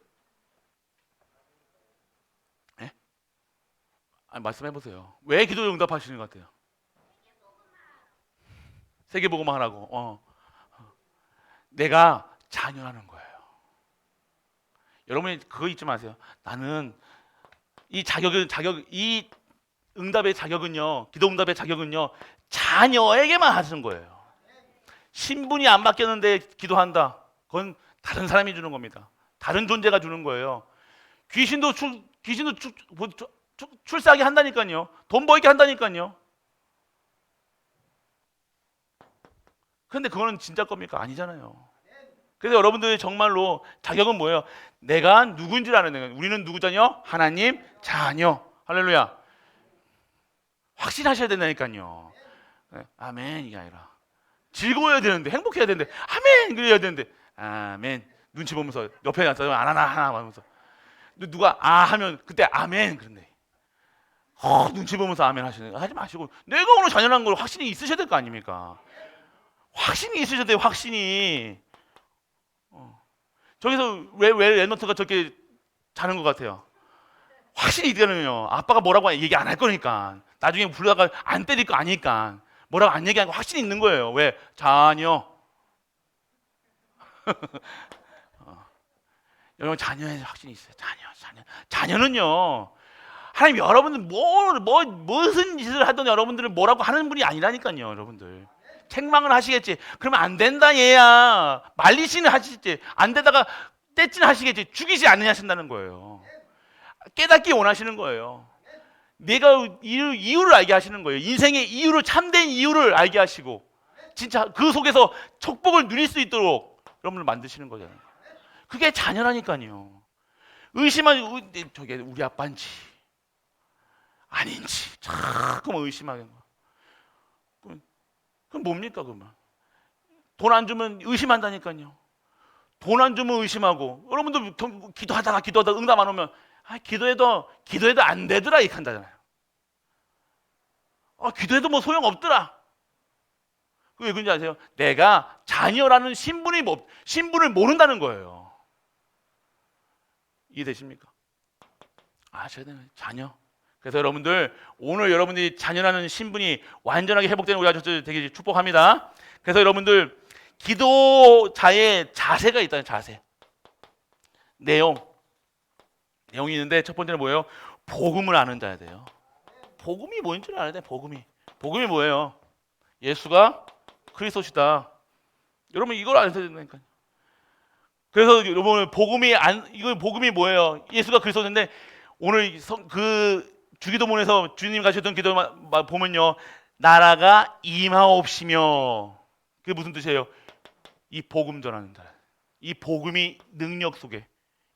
네? 말씀해 보세요. 왜 기도를 응답하시는 것 같아요? 세계복음화 하라고. 내가 자녀라는 거예요. 여러분이 그거 잊지 마세요. 나는 이 응답의 자격은요, 기도 응답의 자격은요, 자녀에게만 하시는 거예요. 신분이 안 바뀌었는데 기도한다. 그건 다른 사람이 주는 겁니다. 다른 존재가 주는 거예요. 귀신도 출세하게 한다니까요. 돈 벌게 한다니까요. 그런데 그거는 진짜 겁니까? 아니잖아요. 그래서 여러분들이 정말로 자격은 뭐예요? 내가 누군지를 아는 거예요. 우리는 누구 자녀? 하나님 자녀. 할렐루야. 확신하셔야 된다니까요. 아멘 이게 아니라 즐거워야 되는데 행복해야 되는데 아멘 그래야 되는데 아멘 눈치 보면서 옆에 앉아서 하나 하면서 누가 하면 그때 아멘 그런데 눈치 보면서 아멘 하시는 하지 마시고 내가 오늘 자녀라는 걸 확신이 있으셔야 될 거 아닙니까? 확신이 있으셔야 돼요. 확신이. 저기서 왜 랩넌트가 저렇게 자는 것 같아요? 확신이 있다면요. 아빠가 뭐라고 얘기 안 할 거니까. 나중에 부르다가 안 때릴 거 아니까. 뭐라고 안 얘기하는 거 확신이 있는 거예요. 왜? 자녀. 여러분 자녀에 확신이 있어요. 자녀는요. 하나님 여러분들 무슨 짓을 하든 여러분들을 뭐라고 하는 분이 아니라니까요. 여러분들. 책망을 하시겠지. 그러면 안 된다 얘야. 말리시는 하시겠지. 안 되다가 떼찌는 하시겠지. 죽이지 않느냐 하신다는 거예요. 깨닫기 원하시는 거예요. 내가 이유를 알게 하시는 거예요. 인생의 이유를 참된 이유를 알게 하시고 진짜 그 속에서 축복을 누릴 수 있도록 여러분을 만드시는 거잖아요. 그게 자녀라니까요. 저게 우리 아빠인지 아닌지 자꾸 의심하는 거. 그럼 뭡니까 그러면? 돈 안 주면 의심한다니까요. 돈 안 주면 의심하고 여러분들 기도하다가 응답 안 오면 기도해도 안 되더라 이렇게 한다잖아요. 기도해도 뭐 소용없더라. 왜 그런지 아세요? 내가 자녀라는 신분을 모른다는 거예요. 이해되십니까? 아셔야 되는 자녀. 그래서 여러분들 오늘 여러분들이 자녀라는 신분이 완전하게 회복되는 우리 아저씨들 되게 축복합니다. 그래서 여러분들 기도자의 자세가 있다는 자세. 내용이 있는데 첫 번째는 뭐예요? 복음을 아는 자야 돼요. 복음이 뭔지를 알아야 돼. 복음이 뭐예요? 예수가 그리스도시다. 여러분 이걸 알아야 된다니까요. 그래서 여러분 복음이 뭐예요? 예수가 그리스도인데 오늘 그 주기도문에서 주님 가셨던 기도 보면요, 나라가 임하옵시며, 그게 무슨 뜻이에요? 이 복음 전하는 날, 이 복음이 능력 속에,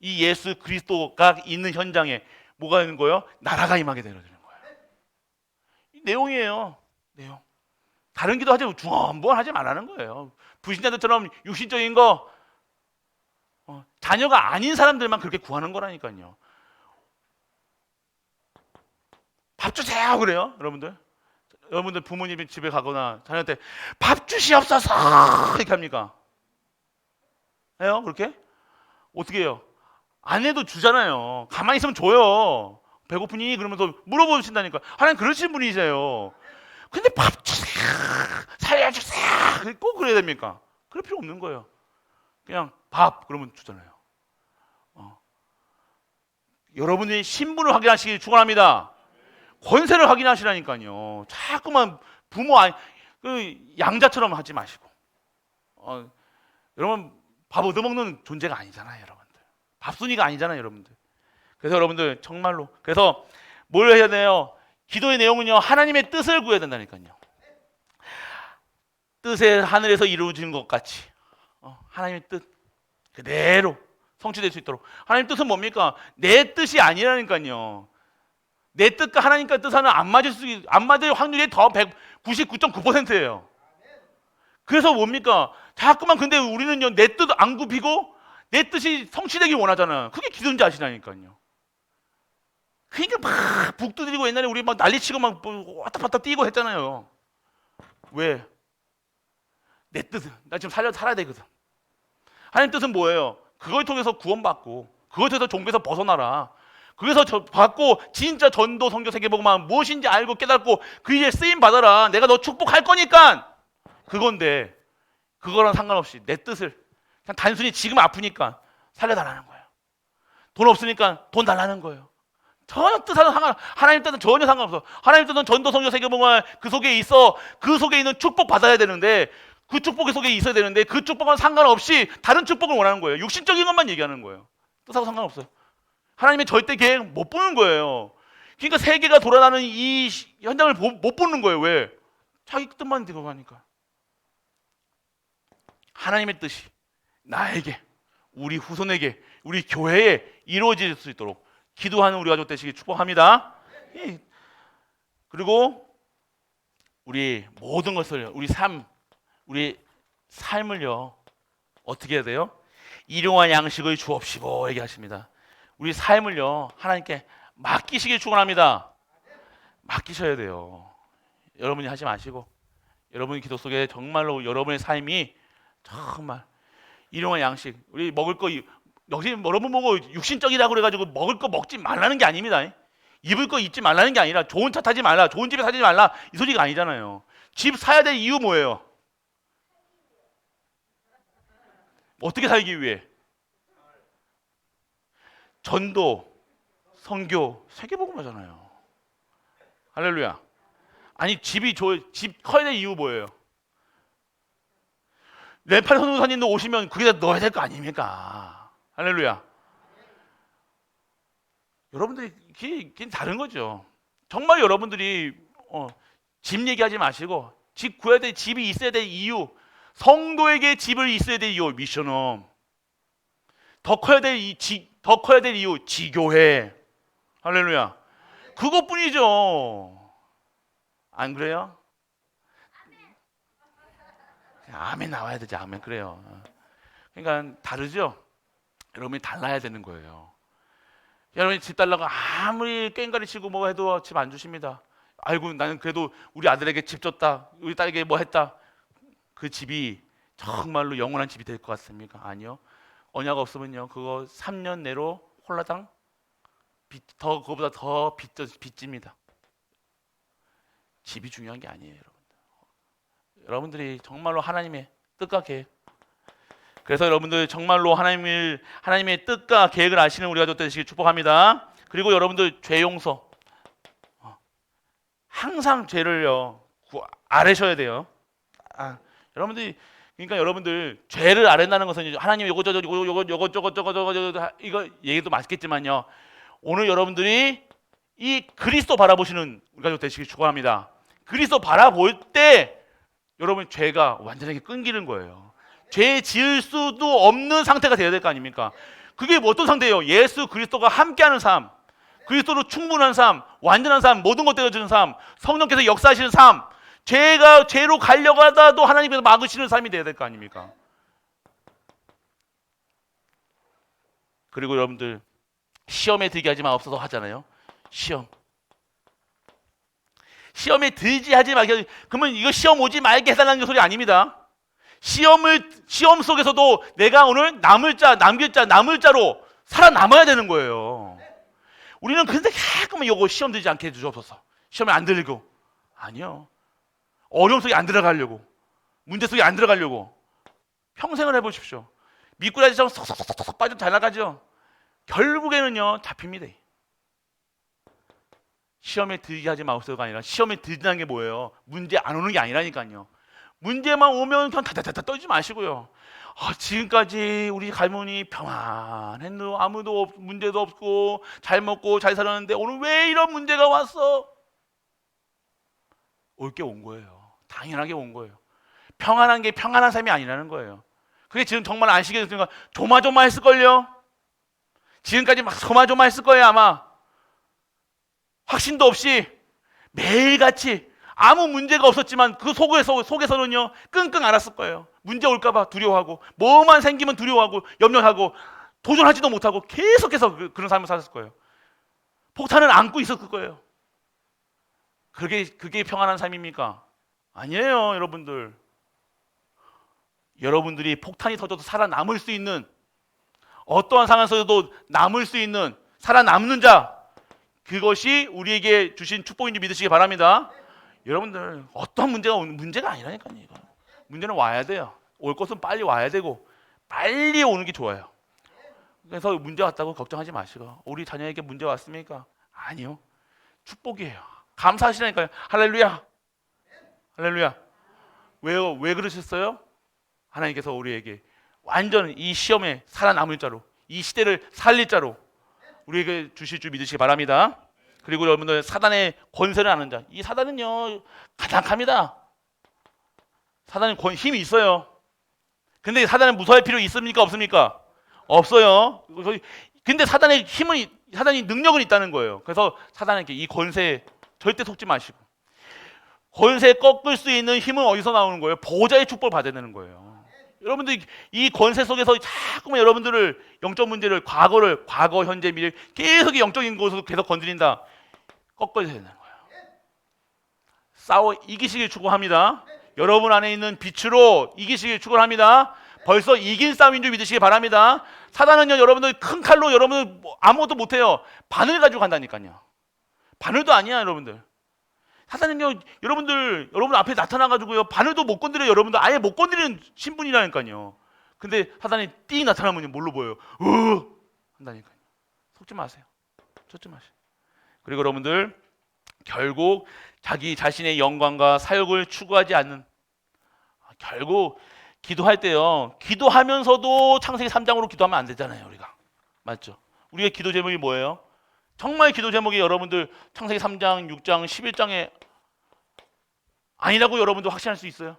이 예수 그리스도가 있는 현장에 뭐가 있는 거예요? 나라가 임하게 되는 거예요. 이 내용이에요. 내용. 다른 기도 하지, 중한번 하지 말라는 거예요. 불신자들처럼 육신적인 거, 자녀가 아닌 사람들만 그렇게 구하는 거라니까요. 밥 주세요 그래요, 여러분들. 여러분들 부모님이 집에 가거나 자녀한테 밥 주시옵소서 이렇게 합니까? 해요? 그렇게? 어떻게 해요? 안 해도 주잖아요. 가만히 있으면 줘요. 배고프니? 그러면서 물어보신다니까. 하나님 그러신 분이세요. 근데 밥 주세요, 살려주세요 꼭 그래야 됩니까? 그럴 필요 없는 거예요. 그냥 밥 그러면 주잖아요. 여러분이 신분을 확인하시길 축원합니다. 권세를 확인하시라니까요. 자꾸만 부모 그 양자처럼 하지 마시고. 여러분 밥 얻어먹는 존재가 아니잖아요, 여러분들. 밥순이가 아니잖아요, 여러분들. 그래서 여러분들 정말로, 그래서 뭘 해야 돼요? 기도의 내용은요, 하나님의 뜻을 구해야 된다니까요. 뜻에 하늘에서 이루어진 것 같이 하나님의 뜻 그대로 성취될 수 있도록. 하나님 뜻은 뭡니까? 내 뜻이 아니라니까요. 내 뜻과 하나님과 뜻하는 안 맞을 확률이 더 199.9%예요. 그래서 뭡니까? 자꾸만 근데 우리는요, 내 뜻 안 굽히고 내 뜻이 성취되길 원하잖아. 그게 기도인지 아시라니까요. 그러니까 막 북두드리고 옛날에 우리 막 난리치고 막 왔다 갔다 뛰고 했잖아요. 왜? 내 뜻은 나 지금 살아야 되거든. 하나님 뜻은 뭐예요? 그걸 통해서 구원받고, 그걸 통해서 종교에서 벗어나라. 그래서 받고 진짜 전도, 선교, 세계복음만 무엇인지 알고 깨닫고 그 일에 쓰임 받아라. 내가 너 축복할 거니까. 그건데 그거랑 상관없이 내 뜻을 그냥 단순히 지금 아프니까 살려달라는 거예요. 돈 없으니까 돈 달라는 거예요. 전혀 뜻하는 하나님 뜻은 전혀 상관없어. 하나님 뜻은 전도, 선교, 세계복음 그 속에 있어. 그 속에 있는 축복 받아야 되는데, 그 축복 속에 있어야 되는데, 그 축복은 상관없이 다른 축복을 원하는 거예요. 육신적인 것만 얘기하는 거예요. 뜻하고 상관없어요. 하나님의 절대 계획 못 보는 거예요. 그러니까 세계가 돌아가는 이 현장을 못 보는 거예요. 왜? 자기 뜻만 들어가니까. 하나님의 뜻이 나에게, 우리 후손에게, 우리 교회에 이루어질 수 있도록 기도하는 우리 가족 되시길 축복합니다. 그리고 우리 모든 것을, 우리 삶을요, 어떻게 해야 돼요? 일용할 양식을 주옵시고 얘기하십니다. 우리 삶을요, 하나님께 맡기시길 축원합니다. 맡기셔야 돼요. 여러분이 하지 마시고, 여러분의 기도 속에 정말로 여러분의 삶이 정말 일용할 양식, 우리 먹을 거, 역시 여러분 보고 육신적이라고 그래가지고 먹을 거 먹지 말라는 게 아닙니다. 입을 거 입지 말라는 게 아니라, 좋은 차 타지 말라, 좋은 집에 살지 말라, 이 소리가 아니잖아요. 집 사야 될 이유 뭐예요? 어떻게 살기 위해? 전도, 선교, 세계복음하잖아요. 할렐루야. 아니 집 커야 될 이유 뭐예요? 네팔 선교사님도 오시면 그게 다 넣어야 될 거 아닙니까? 할렐루야. 여러분들이 그게 다른 거죠. 정말 여러분들이 집 얘기하지 마시고, 집 구해야 될 집이 있어야 될 이유, 성도에게 집을 있어야 될 이유, 미션홈. 더 커야 될 이유, 지교회. 할렐루야. 그것뿐이죠. 안 그래요? 아멘 나와야 되지. 아멘. 그래요. 그러니까 다르죠. 여러분이 달라야 되는 거예요. 여러분이 집 달라고 아무리 꽹가리 치고 뭐 해도 집 안 주십니다. 아이고 나는 그래도 우리 아들에게 집 줬다, 우리 딸에게 뭐 했다. 그 집이 정말로 영원한 집이 될 것 같습니까? 아니요. 언약 없으면요, 그거 3년 내로 홀라당 그거보다 더 빚집니다. 집이 중요한 게 아니에요, 여러분들. 여러분들이 정말로 하나님의 뜻과 계획. 그래서 여러분들 정말로 하나님의 뜻과 계획을 아시는 우리 가족 되시길 축복합니다. 그리고 여러분들 죄 용서. 항상 죄를요 아뢰셔야 돼요. 여러분들이, 그러니까 여러분들 죄를 아뢰는다는 것은 하나님 요거 저거 이거 얘기도 맛있겠지만요, 오늘 여러분들이 이 그리스도 바라보시는 우리 가족 되시길 축원합니다. 그리스도 바라볼 때 여러분 죄가 완전하게 끊기는 거예요. 죄 지을 수도 없는 상태가 되어야 될 거 아닙니까? 그게 뭐 어떤 상태예요? 예수 그리스도가 함께하는 삶, 그리스도로 충분한 삶, 완전한 삶, 모든 것 되어주는 삶, 성령께서 역사하시는 삶, 죄로 가려가다도 하나님께서 막으시는 삶이 되어야 될 거 아닙니까? 그리고 여러분들 시험에 들게 하지 마옵소서 하잖아요. 시험에 들지 하지 말게. 그러면 이거 시험 오지 말게 해달라는 소리 아닙니다. 시험 속에서도 내가 오늘 남을 자로 살아남아야 되는 거예요. 우리는 근데 가끔은 이거 시험 들지 않게 해주옵소서. 시험에 안 들고. 아니요. 어려움 속에 안 들어가려고. 문제 속에 안 들어가려고. 평생을 해보십시오. 미꾸라지처럼 쏙쏙쏙쏙 빠져 잘 나가죠. 결국에는요 잡힙니다. 시험에 들게 하지 마옵소서가 아니라 시험에 들다는 게 뭐예요? 문제 안 오는 게 아니라니까요. 문제만 오면 그냥 다다다다 떨지 마시고요. 지금까지 우리 갈머니 평안했노? 문제도 없고 잘 먹고 잘 살았는데 오늘 왜 이런 문제가 왔어? 올 게 온 거예요. 당연하게 온 거예요. 평안한 게 평안한 삶이 아니라는 거예요. 그게 지금 정말 안식에 됐으니까 조마조마했을걸요. 지금까지 막 조마조마했을 거예요 아마. 확신도 없이 매일같이 아무 문제가 없었지만 그 속에서는요 끙끙 앓았을 거예요. 문제 올까봐 두려워하고 뭐만 생기면 두려워하고 염려하고 도전하지도 못하고 계속해서 그런 삶을 살았을 거예요. 폭탄을 안고 있었을 거예요. 그게 평안한 삶입니까? 아니에요 여러분들. 여러분들이 폭탄이 터져도 살아남을 수 있는, 어떠한 상황에서도 남을 수 있는, 살아남는 자, 그것이 우리에게 주신 축복인 줄 믿으시기 바랍니다. 여러분들 어떤 문제가 아니라니까요. 이거. 문제는 와야 돼요. 올 것은 빨리 와야 되고 빨리 오는 게 좋아요. 그래서 문제 왔다고 걱정하지 마시고, 우리 자녀에게 문제 왔습니까? 아니요. 축복이에요. 감사하시라니까요. 할렐루야. 할렐루야. 왜요? 왜 그러셨어요? 하나님께서 우리에게 완전 이 시험에 살아남을 자로, 이 시대를 살릴 자로 우리에게 주실 줄 믿으시기 바랍니다. 그리고 여러분들 사단의 권세를 아는 자, 이 사단은요 가장합니다. 사단은 힘이 있어요. 근데 사단은 무서워할 필요 있습니까? 없습니까? 없어요. 근데 사단이 능력은 있다는 거예요. 그래서 사단에게 이 권세에 절대 속지 마시고, 권세 꺾을 수 있는 힘은 어디서 나오는 거예요? 보호자의 축복을 받아야 되는 거예요. 여러분들 이 권세 속에서 자꾸만 여러분들을 영적 문제를 과거, 현재, 미래 계속 영적인 곳으로 계속 건드린다. 꺾어야 되는 거예요. 싸워 이기시길 축원합니다. 여러분 안에 있는 빛으로 이기시길 축원합니다. 벌써 이긴 싸움인 줄 믿으시기 바랍니다. 사단은요 여러분들 큰 칼로 여러분들 아무것도 못해요. 바늘 가지고 간다니까요. 바늘도 아니야 여러분들. 사단은요 여러분 앞에 나타나가지고요 바늘도 못 건드려요. 여러분들 아예 못 건드리는 신분이라니까요. 근데 사단이 띵 나타나면 뭘로 보여요? 한다니까요. 속지 마세요. 쫓지 마세요. 그리고 여러분들 결국 자기 자신의 영광과 사역을 추구하지 않는, 결국 기도할 때요 기도하면서도 창세기 3장으로 기도하면 안 되잖아요. 우리가 맞죠? 우리의 기도 제목이 뭐예요? 정말 기도 제목이 여러분들 창세기 3장, 6장, 11장에 아니라고 여러분들 확신할 수 있어요?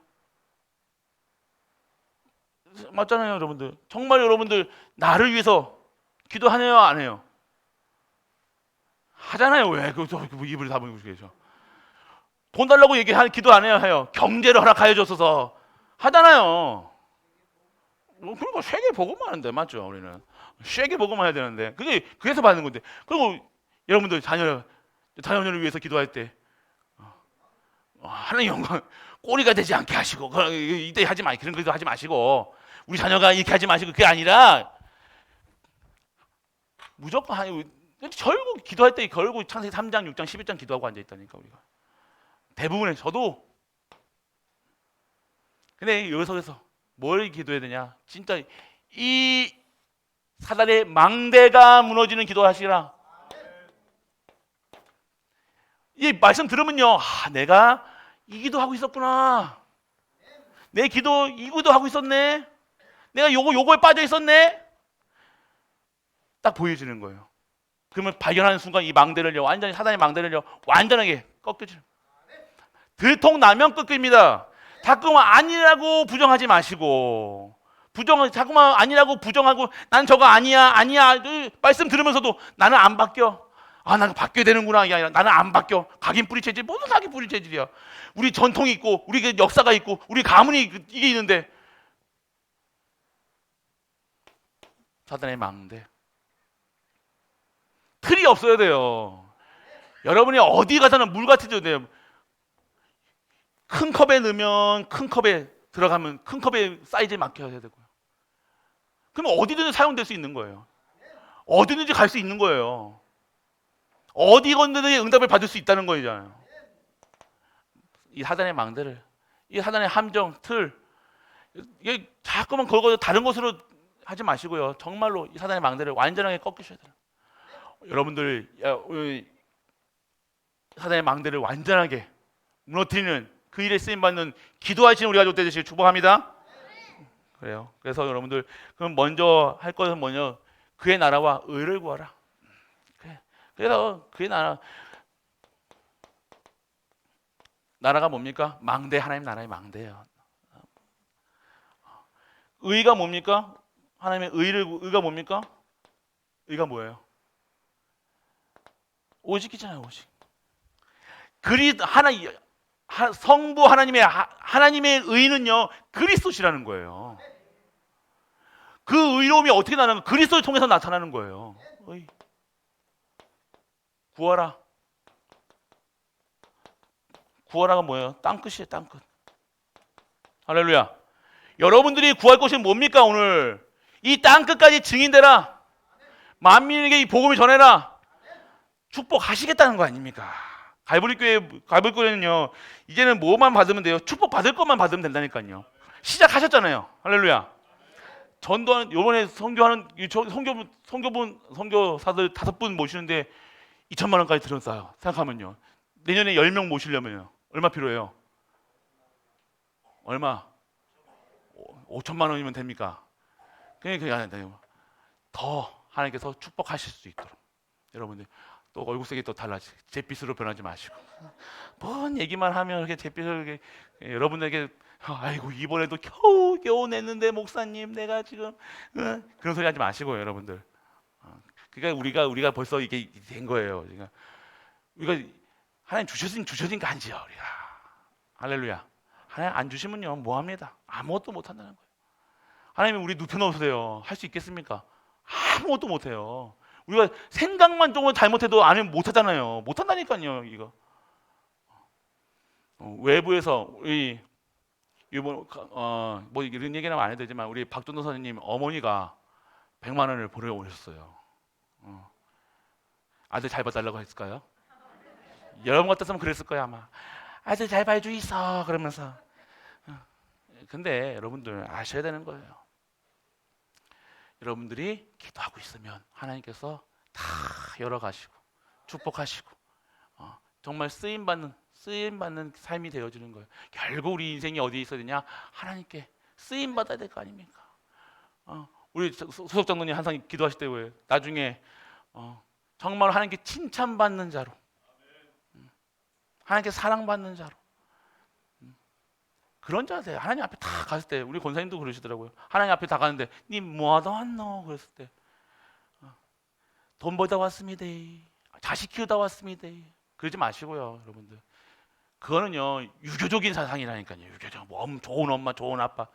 맞잖아요 여러분들. 정말 여러분들 나를 위해서 기도하네요 안 해요? 하잖아요. 왜? 입을 다물고 계셔. 돈 달라고 기도 안 해요? 경제를 허락하여 줬어서 하잖아요. 그러니까 세계 보고만 하는데 맞죠? 우리는 세계 보고만 해야 되는데 그래서 받는 건데. 그리고 여러분들 자녀를 위해서 기도할 때 하나님 영광 꼬리가 되지 않게 하시고 이때 하지 마, 그런 기도 하지 마시고, 우리 자녀가 이렇게 하지 마시고, 그게 아니라 무조건 결국 기도할 때 결국 창세기 3장, 6장, 11장 기도하고 앉아 있다니까 우리가 대부분의 저도. 근데 여기서 뭘 기도해야 되냐? 진짜 이 사단의 망대가 무너지는 기도하시라. 이 말씀 들으면요, 내가 이 기도하고 있었구나. 내 기도 이 기도 하고 있었네. 내가 요거에 빠져 있었네. 딱 보여지는 거예요. 그러면 발견하는 순간 이 망대를요, 완전히 사단의 망대를요, 완전하게 꺾여지는. 들통나면 꺾입니다. 자꾸만 아니라고 부정하지 마시고, 자꾸만 아니라고 부정하고, 난 저거 아니야, 아니야. 말씀 들으면서도 나는 안 바뀌어. 아, 나는 바뀌어야 되는구나. 이게 아니라 나는 안 바뀌어. 각인 뿌리 체질, 무슨 각인 뿌리 체질이야. 우리 전통이 있고, 우리 그 역사가 있고, 우리 가문이 이게 있는데. 사단의 망대. 틀이 없어야 돼요. 여러분이 어디 가서는 물 같아져야 돼요. 큰 컵에 넣으면 큰 컵에 들어가면 큰 컵의 사이즈에 맞춰야 되고요. 그러면 어디든지 사용될 수 있는 거예요. 어디든지 갈 수 있는 거예요. 어디 건드든지 응답을 받을 수 있다는 거잖아요. 이 사단의 망대를, 이 사단의 함정, 틀, 이게 자꾸만 그걸 다른 것으로 하지 마시고요. 정말로 이 사단의 망대를 완전하게 꺾으셔야 돼요. 여러분들 사단의 망대를 완전하게 무너뜨리는 그 일에 쓰임받는 기도하시는 우리 가족 되시길 축복합니다. 그래요. 그래서 여러분들 그럼 먼저 할 것은 뭐냐? 그의 나라와 의를 구하라. 그래서 그의 나라가 뭡니까? 망대, 하나님 나라의 망대예요. 의가 뭡니까? 하나님의 의가 뭡니까? 의가 뭐예요? 오직이잖아요, 오직. 성부 하나님의 의는요, 그리스도시라는 거예요. 그 의로움이 어떻게 나타나는 거예요? 그리스도를 통해서 나타나는 거예요. 의. 구하라. 구하라가 뭐예요? 땅끝이에요, 땅끝. 할렐루야. 여러분들이 구할 것이 뭡니까, 오늘? 이 땅끝까지 증인되라. 만민에게 이 복음을 전해라. 축복하시겠다는 거 아닙니까? 갈보리교회는요, 이제는 뭐만 받으면 돼요? 축복 받을 것만 받으면 된다니까요. 시작하셨잖아요. 할렐루야. 전도하는, 요번에 선교하는 선교사들 5분 모시는데 2천만 원까지 들었어요. 생각하면요. 내년에 10명 모시려면요. 얼마 필요해요? 얼마? 5천만 원이면 됩니까? 그러니까 더 하나님께서 축복하실 수 있도록 여러분들 또 얼굴색이 또 달라지, 잿빛으로 변하지 마시고 뭔 얘기만 하면 이렇게 잿빛을 여러분에게 아이고 이번에도 겨우 냈는데 목사님 내가 지금 그런 소리 하지 마시고요, 여러분들. 그러니까 우리가 벌써 이게 된 거예요. 그러니까 우리가 하나님 주셔진 거 아니죠, 우리가. 할렐루야. 하나님 안 주시면요 뭐 합니다. 아무것도 못 한다는 거예요. 하나님이 우리 눕혀 놓으세요. 할 수 있겠습니까? 아무것도 못 해요. 우리가 생각만 조금 잘못해도 아니면 못 하잖아요. 못 한다니까요, 이거. 외부에서 우리 이번 뭐 이런 얘기는 안 해도 되지만 우리 박준호 선생님 어머니가 100만 원을 보내 오셨어요. 아들 잘 봐달라고 했을까요? 여러분 같았으면 그랬을 거야 아마. 아들 잘 봐줘 있어 그러면서. 근데 여러분들 아셔야 되는 거예요. 여러분들이 기도하고 있으면 하나님께서 다 열어가시고 축복하시고 정말 쓰임받는 삶이 되어지는 거예요. 결국 우리 인생이 어디에 있어야 되냐? 하나님께 쓰임받아야 될 거 아닙니까? 우리 소속 장로님 항상 기도하실 때 왜 나중에 정말 하나님께 칭찬받는 자로, 하나님께 사랑받는 자로, 그런 자가 돼요. 하나님 앞에 다 갔을 때 우리 권사님도 그러시더라고요. 하나님 앞에 다 가는데 니 뭐하다 왔노? 그랬을 때 돈 벌다 왔습니다. 자식 키우다 왔습니다. 그러지 마시고요, 여러분들. 그거는요 유교적인 사상이라니까요. 유교적. 뭐 좋은 엄마, 좋은 아빠,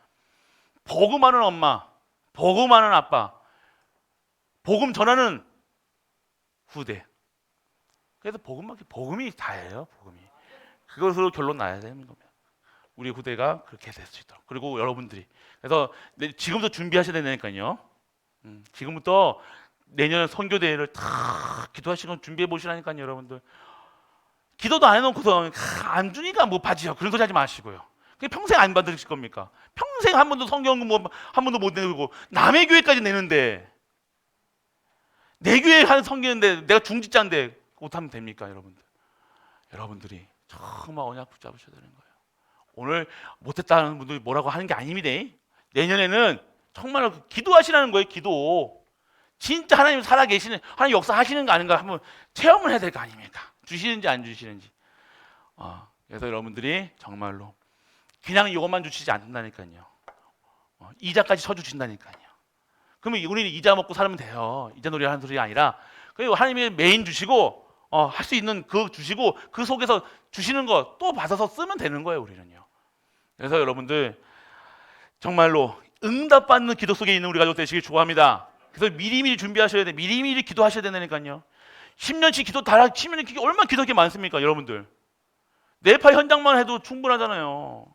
복음하는 엄마, 복음하는 아빠, 복음 전하는 후대. 그래서 복음이 다예요. 복음이. 그것으로 결론 나야 되는 겁니다. 우리 후대가 그렇게 될 수 있도록. 그리고 여러분들이 그래서 지금부터 준비하셔야 되니까요. 지금부터 내년 선교대회를 다 기도하시고 준비해 보시라니까요, 여러분들. 기도도 안 해놓고서 안 주니까 못 받지요. 그런 소리 하지 마시고요. 그게 평생 안 받으실 겁니까? 평생 한 번도 성경은 한 번도 못 내고 남의 교회까지 내는데 내 교회 하는 성경인데 내가 중직자인데 못하면 됩니까, 여러분들? 여러분들이 정말 언약 붙잡으셔야 되는 거예요. 오늘 못했다는 분들이 뭐라고 하는 게 아닙니다. 내년에는 정말 기도하시라는 거예요. 기도. 진짜 하나님 살아 계시는, 하나님 역사하시는 거 아닌가 한번 체험을 해야 될 거 아닙니까? 주시는지 안 주시는지. 그래서 여러분들이 정말로 그냥 이것만 주시지 않는다니까요. 이자까지 쳐주신다니까요. 그러면 우리는 이자 먹고 살면 돼요. 이자 놀이 하는 소리가 아니라, 그리고 하나님이 메인 주시고 할 수 있는 그 주시고 그 속에서 주시는 거 또 받아서 쓰면 되는 거예요, 우리는요. 그래서 여러분들 정말로 응답받는 기도 속에 있는 우리 가족 되시길 축원합니다. 그래서 미리미리 준비하셔야 돼. 미리미리 기도하셔야 된다니까요. 10년치 기도 다 10년치 기도 얼마나 기도할 게 많습니까, 여러분들? 네파 현장만 해도 충분하잖아요.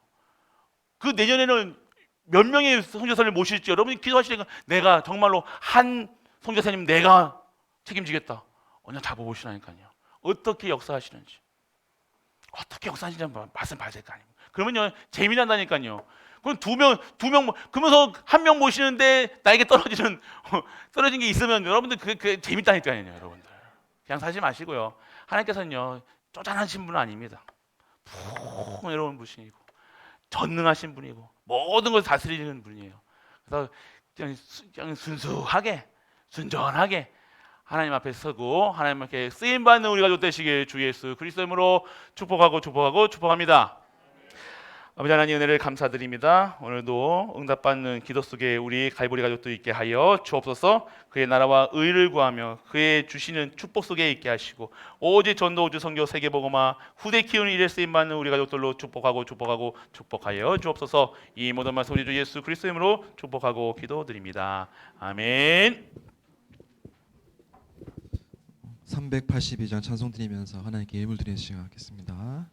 그 내년에는 몇 명의 선교사를 모실지 여러분이 기도하시니까 내가 정말로 한 선교사님 내가 책임지겠다. 그냥 잡아보시라니까요. 어떻게 역사하시는지, 어떻게 역사하시는지 말씀 봐야 될 거 아닙니까? 그러면요 재미난다니까요. 그럼 두 명 그러면서 한 명 모시는데 나에게 떨어진 게 있으면 여러분들 그게 재밌다니까요, 여러분들. 그냥 사지 마시고요. 하나님께서는요 쪼잔하신 분은 아닙니다. 푹 여러분 분이고 전능하신 분이고 모든 것을 다스리는 분이에요. 그래서 그냥 순수하게 순전하게 하나님 앞에 서고 하나님 앞에 쓰임 받는 우리 가족 되시길 주 예수 그리스도의 이름으로 축복합니다. 아버지 하나님 은혜를 감사드립니다. 오늘도 응답받는 기도 속에 우리 갈보리 가족도 있게 하여 주옵소서. 그의 나라와 의를 구하며 그의 주시는 축복 속에 있게 하시고 오직 전도 우주 선교 세계복음화 후대 키우는 일에 쓰임받는 우리 가족들로 축복하여 주옵소서. 이 모든 말씀 우리 주 예수 그리스도의 이름으로 축복하고 기도드립니다. 아멘. 382장 찬송 드리면서 하나님께 예물 드리는 시간 갖겠습니다.